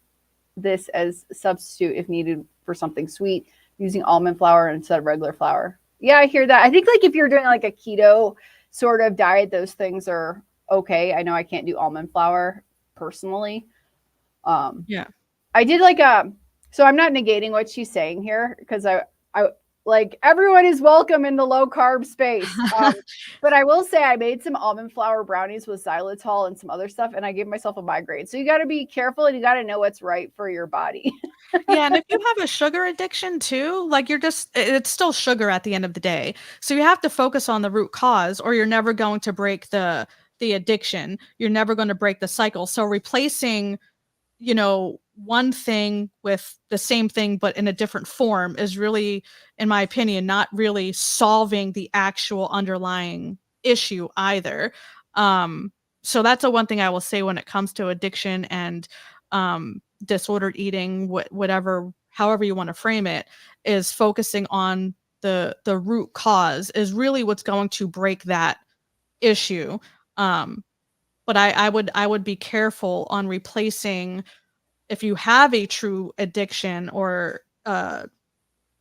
this as substitute if needed for something sweet, using almond flour instead of regular flour. Yeah, I hear that. I think like if you're doing like a keto sort of diet, those things are okay. I know I can't do almond flour personally. Yeah. I did like so I'm not negating what she's saying here because I like everyone is welcome in the low carb space. But I will say I made some almond flour brownies with xylitol and some other stuff, and I gave myself a migraine. So you got to be careful and you got to know what's right for your body. Yeah, and if you have a sugar addiction too, like it's still sugar at the end of the day. So you have to focus on the root cause, or you're never going to break the addiction. You're never going to break the cycle. So replacing one thing with the same thing but in a different form is really, in my opinion, not really solving the actual underlying issue either. So that's the one thing I will say when it comes to addiction and disordered eating, whatever, however you want to frame it, is focusing on the root cause is really what's going to break that issue. But I would be careful on replacing, if you have a true addiction or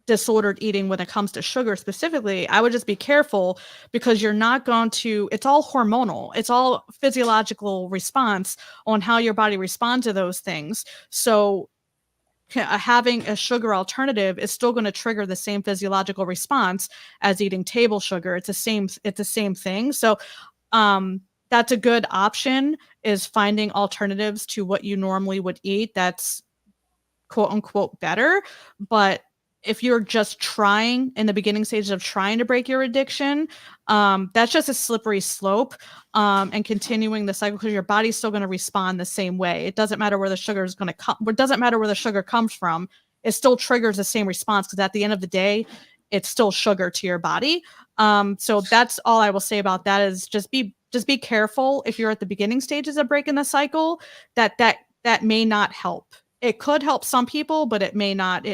disordered eating when it comes to sugar specifically, I would just be careful, because you're not going to, it's all hormonal. It's all physiological response on how your body responds to those things. So having a sugar alternative is still going to trigger the same physiological response as eating table sugar. It's the same thing. So that's a good option, is finding alternatives to what you normally would eat that's quote unquote better. But if you're just trying in the beginning stages of trying to break your addiction, that's just a slippery slope, and continuing the cycle, because your body's still going to respond the same way. It doesn't matter where the sugar is going to come. It doesn't matter where the sugar comes from. It still triggers the same response, because at the end of the day, it's still sugar to your body. So that's all I will say about that, is just be careful if you're at the beginning stages of breaking the cycle, that may not help. It could help some people, but it may not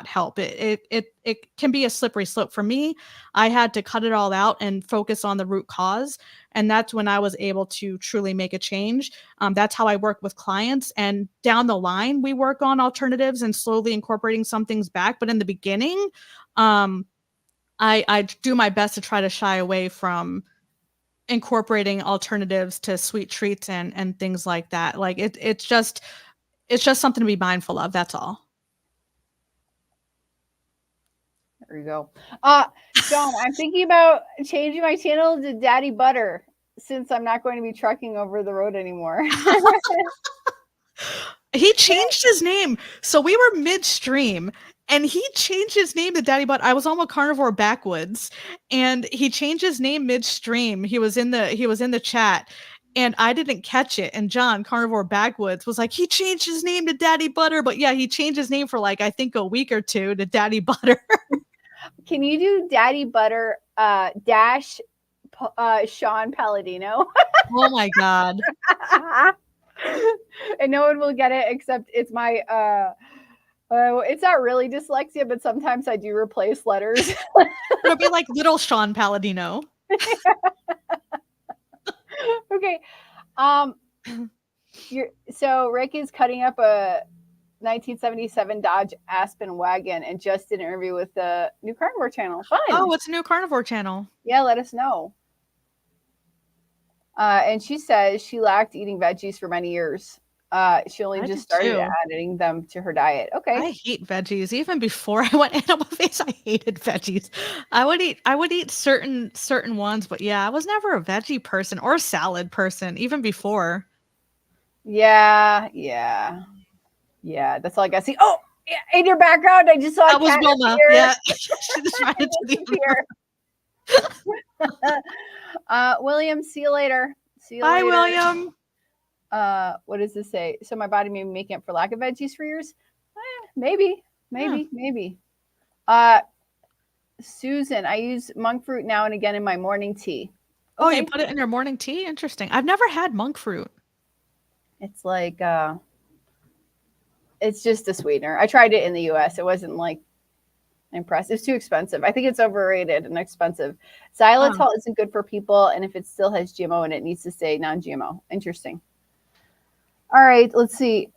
help. It can be a slippery slope. For me, I had to cut it all out and focus on the root cause. And that's when I was able to truly make a change. That's how I work with clients. And down the line, we work on alternatives and slowly incorporating some things back. But in the beginning, I do my best to try to shy away from incorporating alternatives to sweet treats and things like that. Like it's just something to be mindful of. That's all. There you go. Sean, I'm thinking about changing my channel to Daddy Butter since I'm not going to be trucking over the road anymore. He changed his name. So we were midstream and he changed his name to Daddy Butt. I was on with Carnivore Backwoods and he changed his name midstream. He was in the chat and I didn't catch it. And John, Carnivore Backwoods, was like, he changed his name to Daddy Butter. But yeah, he changed his name for like, I think a week or two to Daddy Butter. Can you do Daddy Butter dash Sean Palladino? Oh my God. And no one will get it except it's my it's not really dyslexia, but sometimes I do replace letters. It'll be like little Sean Palladino. Okay. So Rick is cutting up a 1977 Dodge Aspen wagon and just did an interview with the new carnivore channel. Fun. Oh, what's a new carnivore channel? Yeah, let us know. And she says she lacked eating veggies for many years. She only just started adding them to her diet. Okay. I hate veggies. Even before I went animal-based, I hated veggies. I would eat certain ones, but yeah, I was never a veggie person or a salad person, even before. Yeah. That's all I got to see. Oh, yeah, in your background, I just saw that was Wilma. Yeah, she just ran into the William, see you later. Bye, William. What does this say? So my body may be making up for lack of veggies for years? Maybe. Susan, I use monk fruit now and again in my morning tea. Okay. Oh, you put it in your morning tea? Interesting. I've never had monk fruit. It's like it's just a sweetener. I tried it in the US. It wasn't like impressive. It's too expensive. I think it's overrated and expensive. Xylitol isn't good for people, and if it still has GMO in it, needs to stay non-GMO. Interesting. All right, let's see.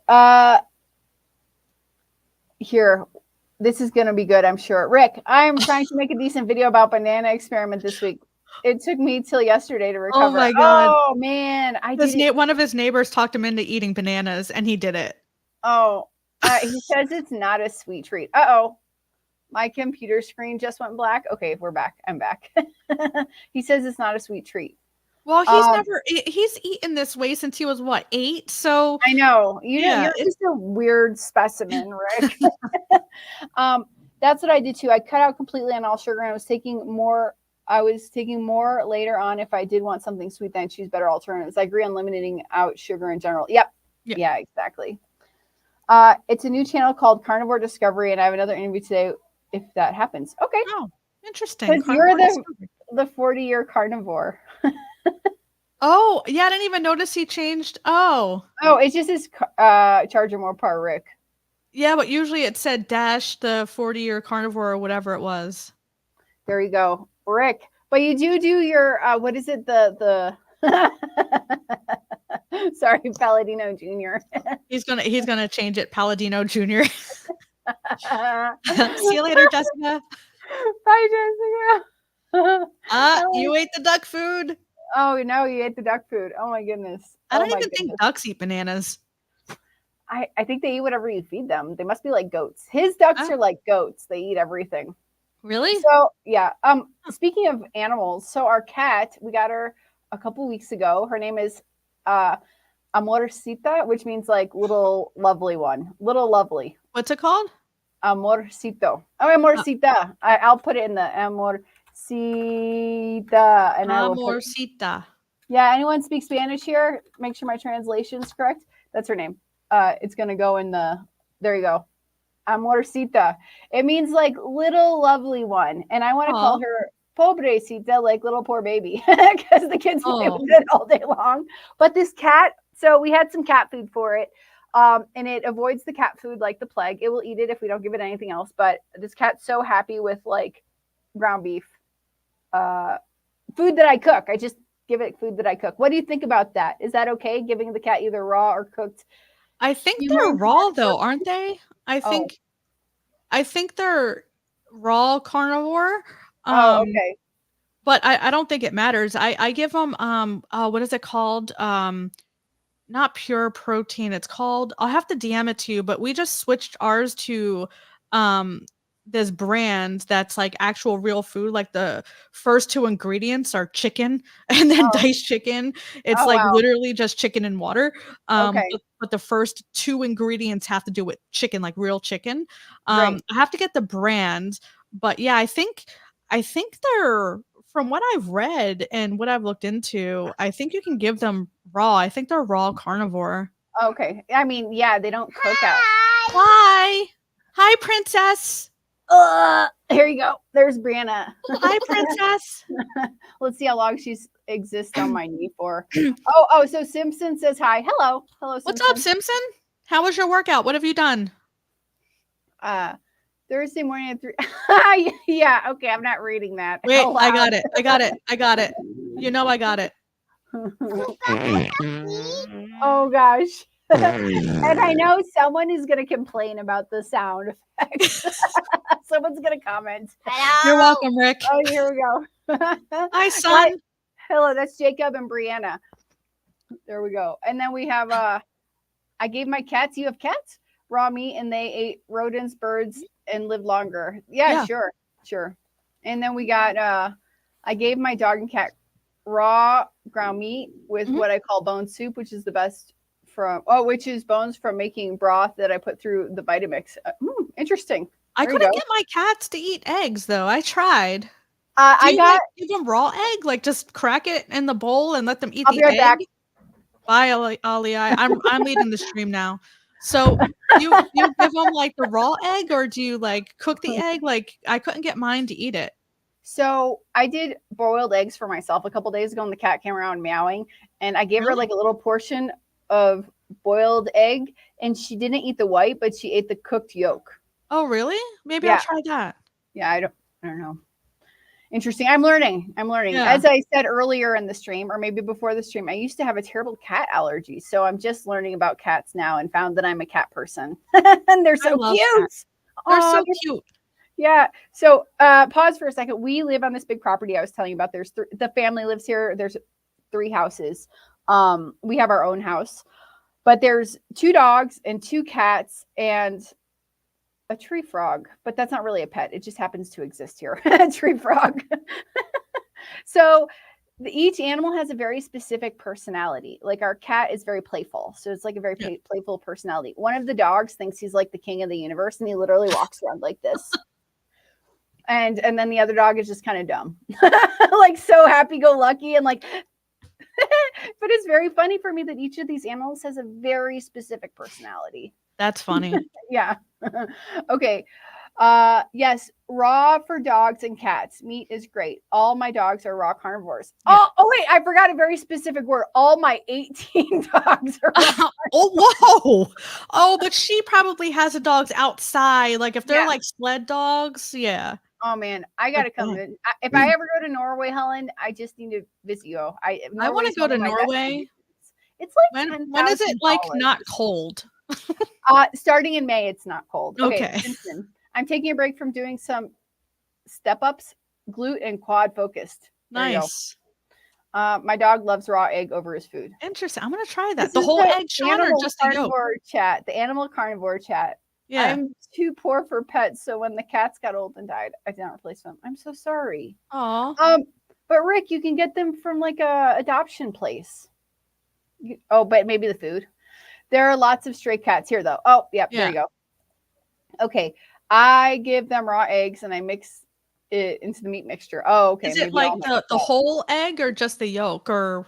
Here, this is going to be good, I'm sure. Rick, I am trying to make a decent video about banana experiment this week. It took me till yesterday to recover. Oh my God. Oh man, one of his neighbors talked him into eating bananas, and he did it. Oh, he says it's not a sweet treat. Uh-oh. My computer screen just went black. Okay, we're back. I'm back. He says it's not a sweet treat. Well, he's eaten this way since he was what, 8? So I know. You're just a weird specimen, Rick. That's what I did too. I cut out completely on all sugar and I was taking more later on if I did want something sweet, then I choose better alternatives. I agree on limiting out sugar in general. Yep. Yeah, exactly. It's a new channel called Carnivore Discovery, and I have another interview today if that happens. Okay. Oh, interesting. Because you're the 40-year carnivore. Oh, yeah, I didn't even notice he changed. Oh, it's just his charger more par Rick. Yeah, but usually it said dash the 40-year carnivore or whatever it was. There you go, Rick. But you do your what is it? The sorry, Palladino Jr. He's gonna change it, Palladino Jr. See you later, Jessica. Bye, Jessica. You ate the duck food. Oh no, you ate the duck food. Oh my goodness. I don't even think ducks eat bananas. I think they eat whatever you feed them. They must be like goats. His ducks are like goats. They eat everything. Really? So yeah. Speaking of animals, so our cat, we got her a couple weeks ago. Her name is Amorcita, which means like little lovely one. Little lovely. What's it called? Amorcito. Oh, Amorcita. I'll put it in the Amorcita. And Amorcita. Yeah, anyone speak Spanish here? Make sure my translation is correct. That's her name. It's going to go in there you go. Amorcita. It means like little lovely one. And I want to call her pobrecita, like little poor baby, because the kids play with it all day long. But this cat, so we had some cat food for it. And it avoids the cat food like the plague. It will eat it if we don't give it anything else. But this cat's so happy with like ground beef, food that I cook. I just give it food that I cook. What do you think about that? Is that okay? Giving the cat either raw or cooked? I think they're raw though, aren't they? I think they're raw carnivore. Okay. But I don't think it matters. I give them what is it called? Not pure protein. It's called, I'll have to DM it to you, but we just switched ours to this brand that's like actual real food. Like the first 2 ingredients are chicken and then diced chicken. It's literally just chicken and water. But the first 2 ingredients have to do with chicken, like real chicken. I have to get the brand, but yeah, I think they're, from what I've read and what I've looked into, I think you can give them raw. I think they're raw carnivore. Okay. I mean, yeah, they don't cook out. Hi, princess. Here you go. There's Brianna. Hi, princess. Let's see how long she's exists on my knee for. So Simpson says hi. Hello, Simpson. What's up, Simpson? How was your workout? What have you done? Thursday morning at 3. Yeah, okay, I'm not reading that. Wait, I got it. You know I got it. Oh gosh. And I know someone is going to complain about the sound effects. Someone's going to comment. You're welcome, Rick. Oh, here we go. Hi, son. Hello, that's Jacob and Brianna. There we go. And then we have I gave my cats, you have cats, raw meat, and they ate rodents, birds, and lived longer. Yeah. Sure. And then we got I gave my dog and cat raw ground meat with what I call bone soup, which is the best which is bones from making broth that I put through the Vitamix. Interesting. I couldn't get my cats to eat eggs though. I tried. Give them raw egg, like just crack it in the bowl and let them eat the egg. Back. Bye, Ali. I'm leading the stream now. So you give them like the raw egg, or do you like cook the egg? Like I couldn't get mine to eat it. So I did boiled eggs for myself a couple days ago, and the cat came around meowing, and I gave her like a little portion of boiled egg, and she didn't eat the white, but she ate the cooked yolk. Oh, really? Maybe I'll try that. Yeah, I don't know. Interesting. I'm learning. Yeah. As I said earlier in the stream, or maybe before the stream, I used to have a terrible cat allergy. So I'm just learning about cats now and found that I'm a cat person. And they're so cute. Cats. They're so cute. Yeah. So pause for a second. We live on this big property I was telling you about. There's the family lives here. There's 3 houses. We have our own house, but there's 2 dogs and 2 cats and a tree frog, but that's not really a pet. It just happens to exist here. A tree frog. So each animal has a very specific personality. Like our cat is very playful. So it's like a very playful personality. One of the dogs thinks he's like the king of the universe, and he literally walks around like this. And then the other dog is just kind of dumb. Like so happy-go-lucky and like but it's very funny for me that each of these animals has a very specific personality. That's funny. Yeah. Okay. Yes, raw for dogs and cats. Meat is great. All my dogs are raw carnivores. Yeah. Oh wait, I forgot a very specific word. All my 18 dogs are raw. Whoa. Oh, but she probably has the dogs outside. Like if they're like sled dogs, yeah. Oh man, I gotta come in. If I ever go to Norway, Helen, I just need to visit you. I want to go to Norway. It's like when is it like not cold? Starting in May, it's not cold. Okay. Listen, I'm taking a break from doing some step ups, glute and quad focused. Nice. My dog loves raw egg over his food. Interesting. I'm gonna try that. The whole egg shot or just the yolk? The animal carnivore chat. Yeah. I'm too poor for pets, so when the cats got old and died, I did not replace them. I'm so sorry. Aw. But Rick, you can get them from like a adoption place. But maybe the food. There are lots of stray cats here, though. Oh, yep, there you go. Okay, I give them raw eggs and I mix it into the meat mixture. Oh, okay. Is it like the whole egg or just the yolk, or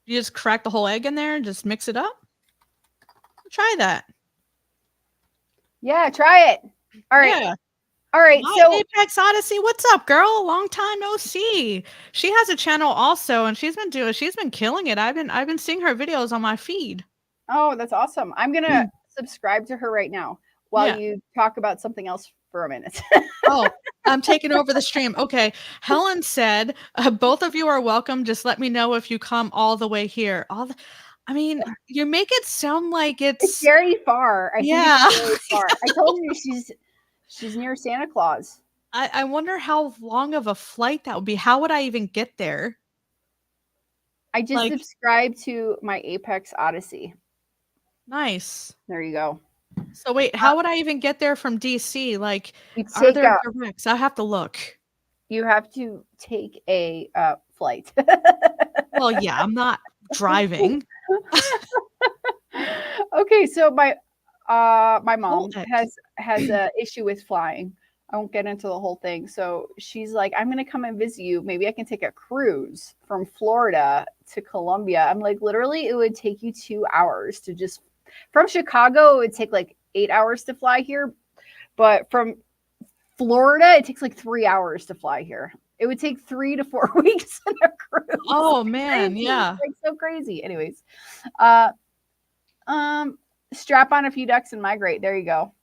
you just crack the whole egg in there and just mix it up? Try that. Yeah, try it. All right. Yeah. All right. So Apex Odyssey, what's up, girl? Long time no see. She has a channel also, and she's been killing it. I've been seeing her videos on my feed. Oh, that's awesome. I'm gonna subscribe to her right now while you talk about something else for a minute. Oh, I'm taking over the stream. Okay. Helen said, both of you are welcome. Just let me know if you come all the way here. I mean, you make it sound like it's very far. I think it's very far. I told you she's near Santa Claus. I wonder how long of a flight that would be. How would I even get there? I just subscribed to my Apex Odyssey. Nice. There you go. So wait, how would I even get there from DC? Like, are there directs? I have to look. You have to take a flight. Well, yeah, I'm not driving. Okay, so my mom has an issue with flying. I won't get into the whole thing. So she's like, I'm going to come and visit you. Maybe I can take a cruise from Florida to Colombia. I'm like, literally, it would take you 2 hours to just from Chicago. It would take like 8 hours to fly here. But from Florida, it takes like 3 hours to fly here. It would take 3 to 4 weeks in a cruise. Oh man, yeah. It's like so crazy. Anyways, strap on a few ducks and migrate. There you go.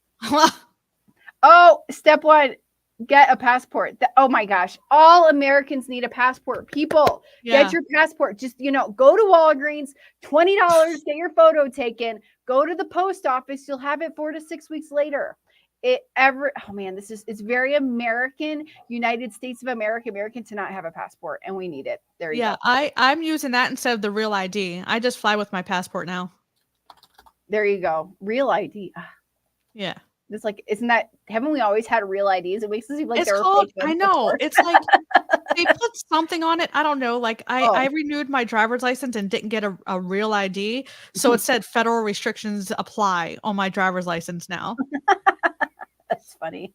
Oh, step 1, Get a passport. Oh my gosh. All Americans need a passport. People, get your passport. Just, go to Walgreens, $20, get your photo taken, go to the post office. You'll have it 4 to 6 weeks later. Oh man, it's very American, United States of American to not have a passport, and we need it. There you go. I'm using that instead of the real ID. I just fly with my passport now. There you go. Real ID. Yeah. It's like, haven't we always had real IDs? It makes it seem like it's called, I know. Before. It's like they put something on it. I don't know. Like I renewed my driver's license and didn't get a real ID. So it said federal restrictions apply on my driver's license now. That's funny.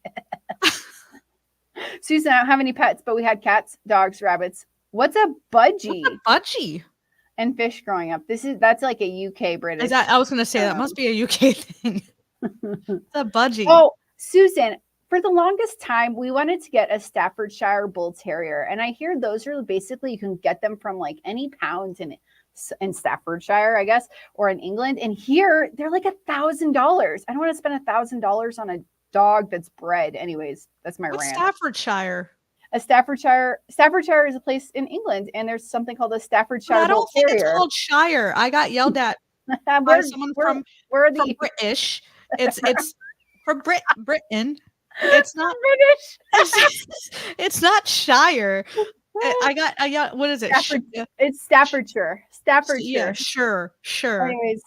Susan, I don't have any pets, but we had cats, dogs, rabbits. What's a budgie? What's a budgie? And fish growing up. That's like a UK British. I was going to say that must be a UK thing. It's a budgie. Oh, Susan, for the longest time, we wanted to get a Staffordshire Bull Terrier. And I hear those are basically, you can get them from like any pound in Staffordshire, I guess, or in England. And here, they're like $1,000. I don't want to spend $1,000 on a dog that's bred. Anyways, that's my rant. Staffordshire? A Staffordshire is a place in England, and there's something called a Staffordshire Bull Terrier. I don't think it's called Shire. I got yelled at by someone from British. It's from Britain. It's not British. It's not Shire. I got what is it? It's Staffordshire. Yeah, sure. Anyways,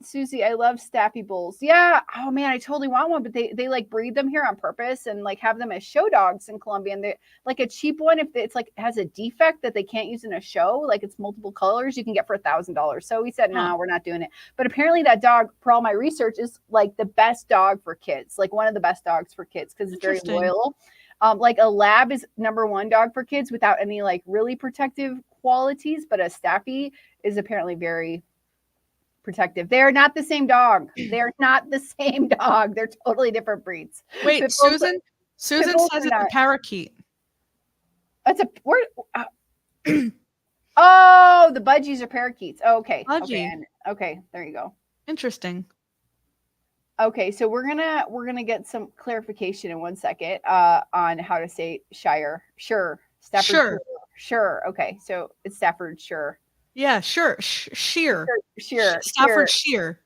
Susie, I love Staffy Bulls. Yeah. Oh man, I totally want one, but they like breed them here on purpose and like have them as show dogs in Colombia. And they like a cheap one, if it's like has a defect that they can't use in a show, like it's multiple colors, you can get for $1,000. So we said, no, we're not doing it. But apparently that dog, for all my research, is like the best dog for kids, like one of the best dogs for kids because it's very loyal. Like a lab is #1 dog for kids without any like really protective qualities, but a Staffy is apparently very protective. They're not the same dog. They're not the same dog. They're totally different breeds. Wait, Susan says it's a parakeet. That's a word. Oh, the budgies are parakeets. Oh, okay. Okay, there you go. Interesting. Okay, so we're gonna get some clarification in 1 second on how to say Shire. Sure. Staffordshire. Sure. Okay, so it's Staffordshire. Yeah, sure. Sheer. Staffordshire.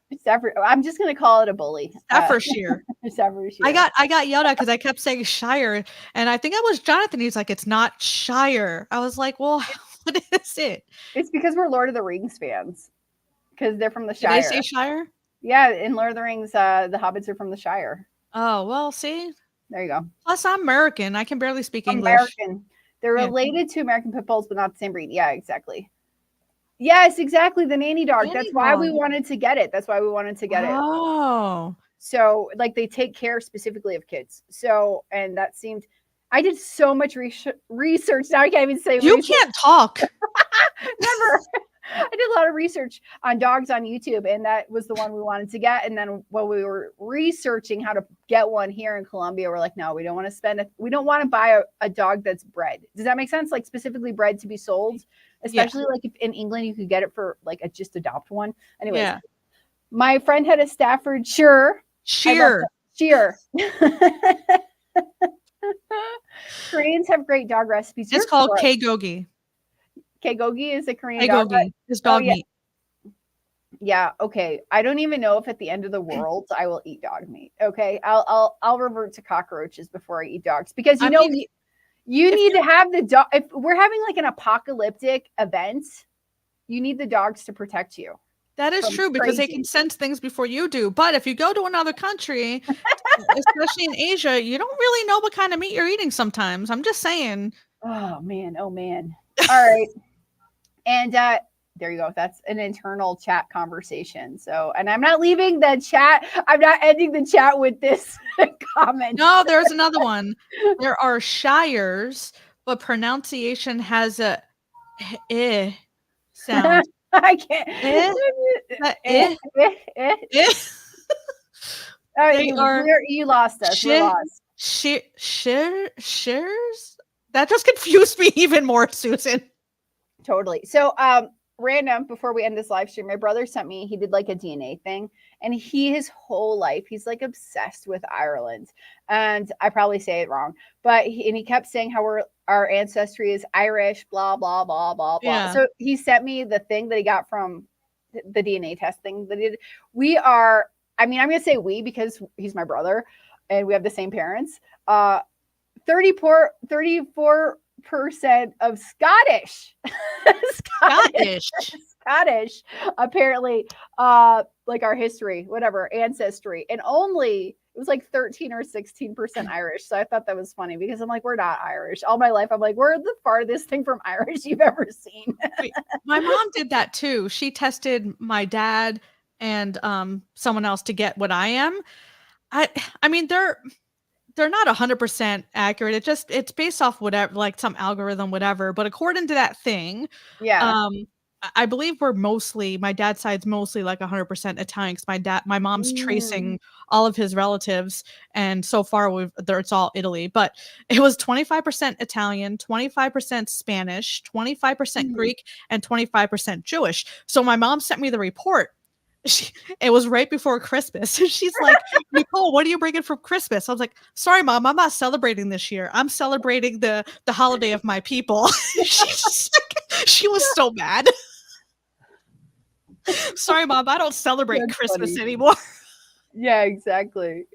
I'm just gonna call it a bully. Staffordshire. Staffordshire. I got yelled at because I kept saying Shire, and I think it was Jonathan. He's like, "It's not Shire." I was like, "Well, what is it?" It's because we're Lord of the Rings fans, because they're from the Shire. Did they say Shire? Yeah, in Lord of the Rings, the hobbits are from the Shire. Oh well, see, there you go. Plus, I'm American. I can barely speak English. American. They're related to American pit bulls, but not the same breed. Yeah, exactly. Yes, exactly. The nanny dog. That's why we wanted to get it. Oh. So, like, they take care specifically of kids. So, and that seemed, I did so much research. Now I can't even say you can't talk. Never. I did a lot of research on dogs on YouTube, and that was the one we wanted to get. And then when we were researching how to get one here in Colombia, we're like, no, we don't want to we don't want to buy a dog that's bred. Does that make sense? Like specifically bred to be sold, especially like if in England you could get it for like just adopt one. Anyways, my friend had a Staffordshire. Sheer. Koreans have great dog recipes. It's called Kagogi. Kagogi is a Korean dog. It's dog meat. Yeah. Okay. I don't even know if at the end of the world I will eat dog meat. Okay. I'll revert to cockroaches before I eat dogs because you need to have the dog. If we're having like an apocalyptic event, you need the dogs to protect you. That is true because they can sense things before you do. But if you go to another country, especially in Asia, you don't really know what kind of meat you're eating sometimes. I'm just saying. Oh man. All right. And there you go. That's an internal chat conversation. So, and I'm not leaving the chat. I'm not ending the chat with this comment. No, there's another one. There are shires, but pronunciation has a sound. I can't. You lost us. We're lost. Shares? That just confused me even more, Susan. Totally. So random before we end this live stream, my brother sent me, he did like a DNA thing, and his whole life, he's like obsessed with Ireland. And I probably say it wrong, but he kept saying how our ancestry is Irish, blah, blah, blah, blah, blah. Yeah. So he sent me the thing that he got from the DNA testing that he did. We are, I mean, I'm going to say we because he's my brother and we have the same parents. 34% of Scottish. Scottish, apparently, like our history, whatever, ancestry, and only it was like 13 or 16% Irish. So I thought that was funny because I'm like, we're not Irish. All my life, I'm like, we're the farthest thing from Irish you've ever seen. Wait, my mom did that too. She tested my dad and someone else to get what I am. I mean, they're not 100% accurate. It's based off whatever, like some algorithm, whatever. But according to that thing, Yeah. I believe my dad's side's mostly like 100% Italian because my mom's tracing all of his relatives, and so far it's all Italy. But it was 25% Italian, 25% Spanish, 25% Greek, and 25% Jewish. So my mom sent me the report. It was right before Christmas. She's like, Nicole, what are you bringing for Christmas? I was like, sorry, Mom, I'm not celebrating this year. I'm celebrating the holiday of my people. She was so mad. Sorry, Mom, I don't celebrate Christmas anymore. Yeah, exactly.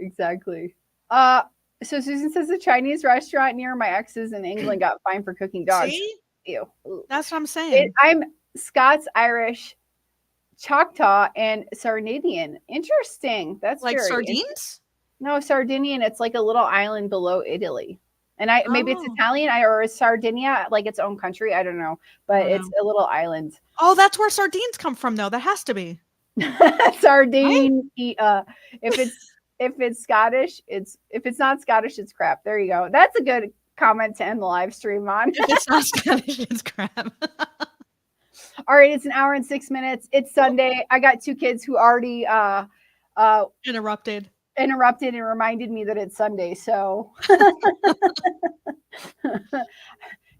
So Susan says the Chinese restaurant near my ex's in England got fined for cooking dogs. See? Ew. That's what I'm saying. I'm Scots, Irish, Choctaw, and Sardinian. Interesting. That's like very sardines? No, Sardinian. It's like a little island below Italy. And maybe it's Italian or is Sardinia like its own country? I don't know, but it's a little island. Oh, that's where sardines come from, though. That has to be Sardine. If it's Scottish, if it's not Scottish, it's crap. There you go. That's a good comment to end the live stream on. If it's not Scottish, it's crap. All right, it's an hour and 6 minutes. It's Sunday. I got two kids who already interrupted and reminded me that it's Sunday. So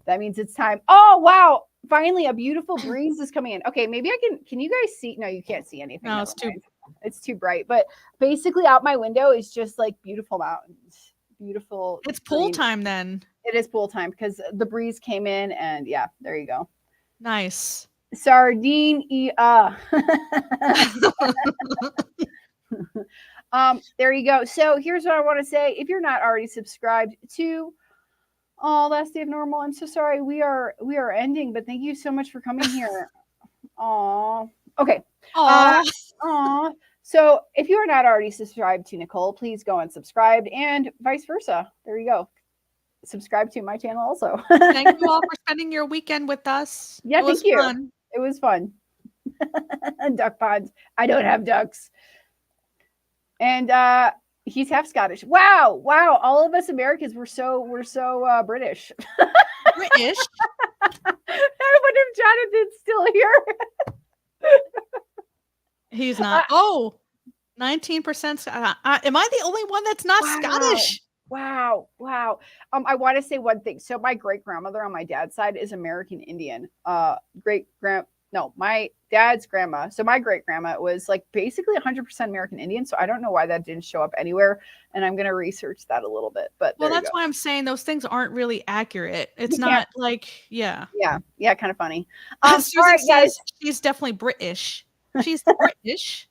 that means it's time. Oh, wow. Finally, a beautiful breeze is coming in. Okay, maybe I can you guys see? No, you can't see anything. No, it's too bright. But basically out my window is just like beautiful mountains. Beautiful. It's pool time then. It is pool time because the breeze came in and yeah, there you go. Nice. Sardinia. There you go. So here's what I want to say. If you're not already subscribed to Last Day of Normal, I'm so sorry. We are ending, but thank you so much for coming here. Aw. Okay. Aw. So if you are not already subscribed to Nicole, please go and subscribe and vice versa. There you go. Subscribe to my channel also. Thank you all for spending your weekend with us. Yeah, thank you. Fun. It was fun. Duck pond. I don't have ducks. And he's half Scottish. Wow. All of us Americans we're so British. British. I wonder if Jonathan's still here. He's not. 19%. Am I the only one that's not Scottish? Wow. I want to say one thing. So my great grandmother on my dad's side is American Indian. My dad's grandma. So my great grandma was like basically 100% American Indian. So I don't know why that didn't show up anywhere. And I'm going to research that a little bit. But that's why I'm saying those things aren't really accurate. It's not like, yeah. Yeah. Kind of funny. Susan says she's definitely British. She's British.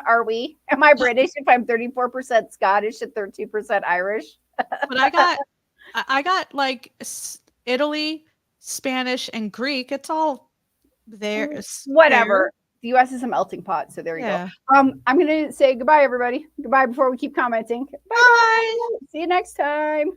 Are we? Am I British if I'm 34% Scottish and 13% Irish? But I got like Italy, Spanish, and Greek. It's all there. Whatever. The U.S. is a melting pot, so there you go. I'm gonna say goodbye, everybody. Goodbye before we keep commenting. Bye. See you next time.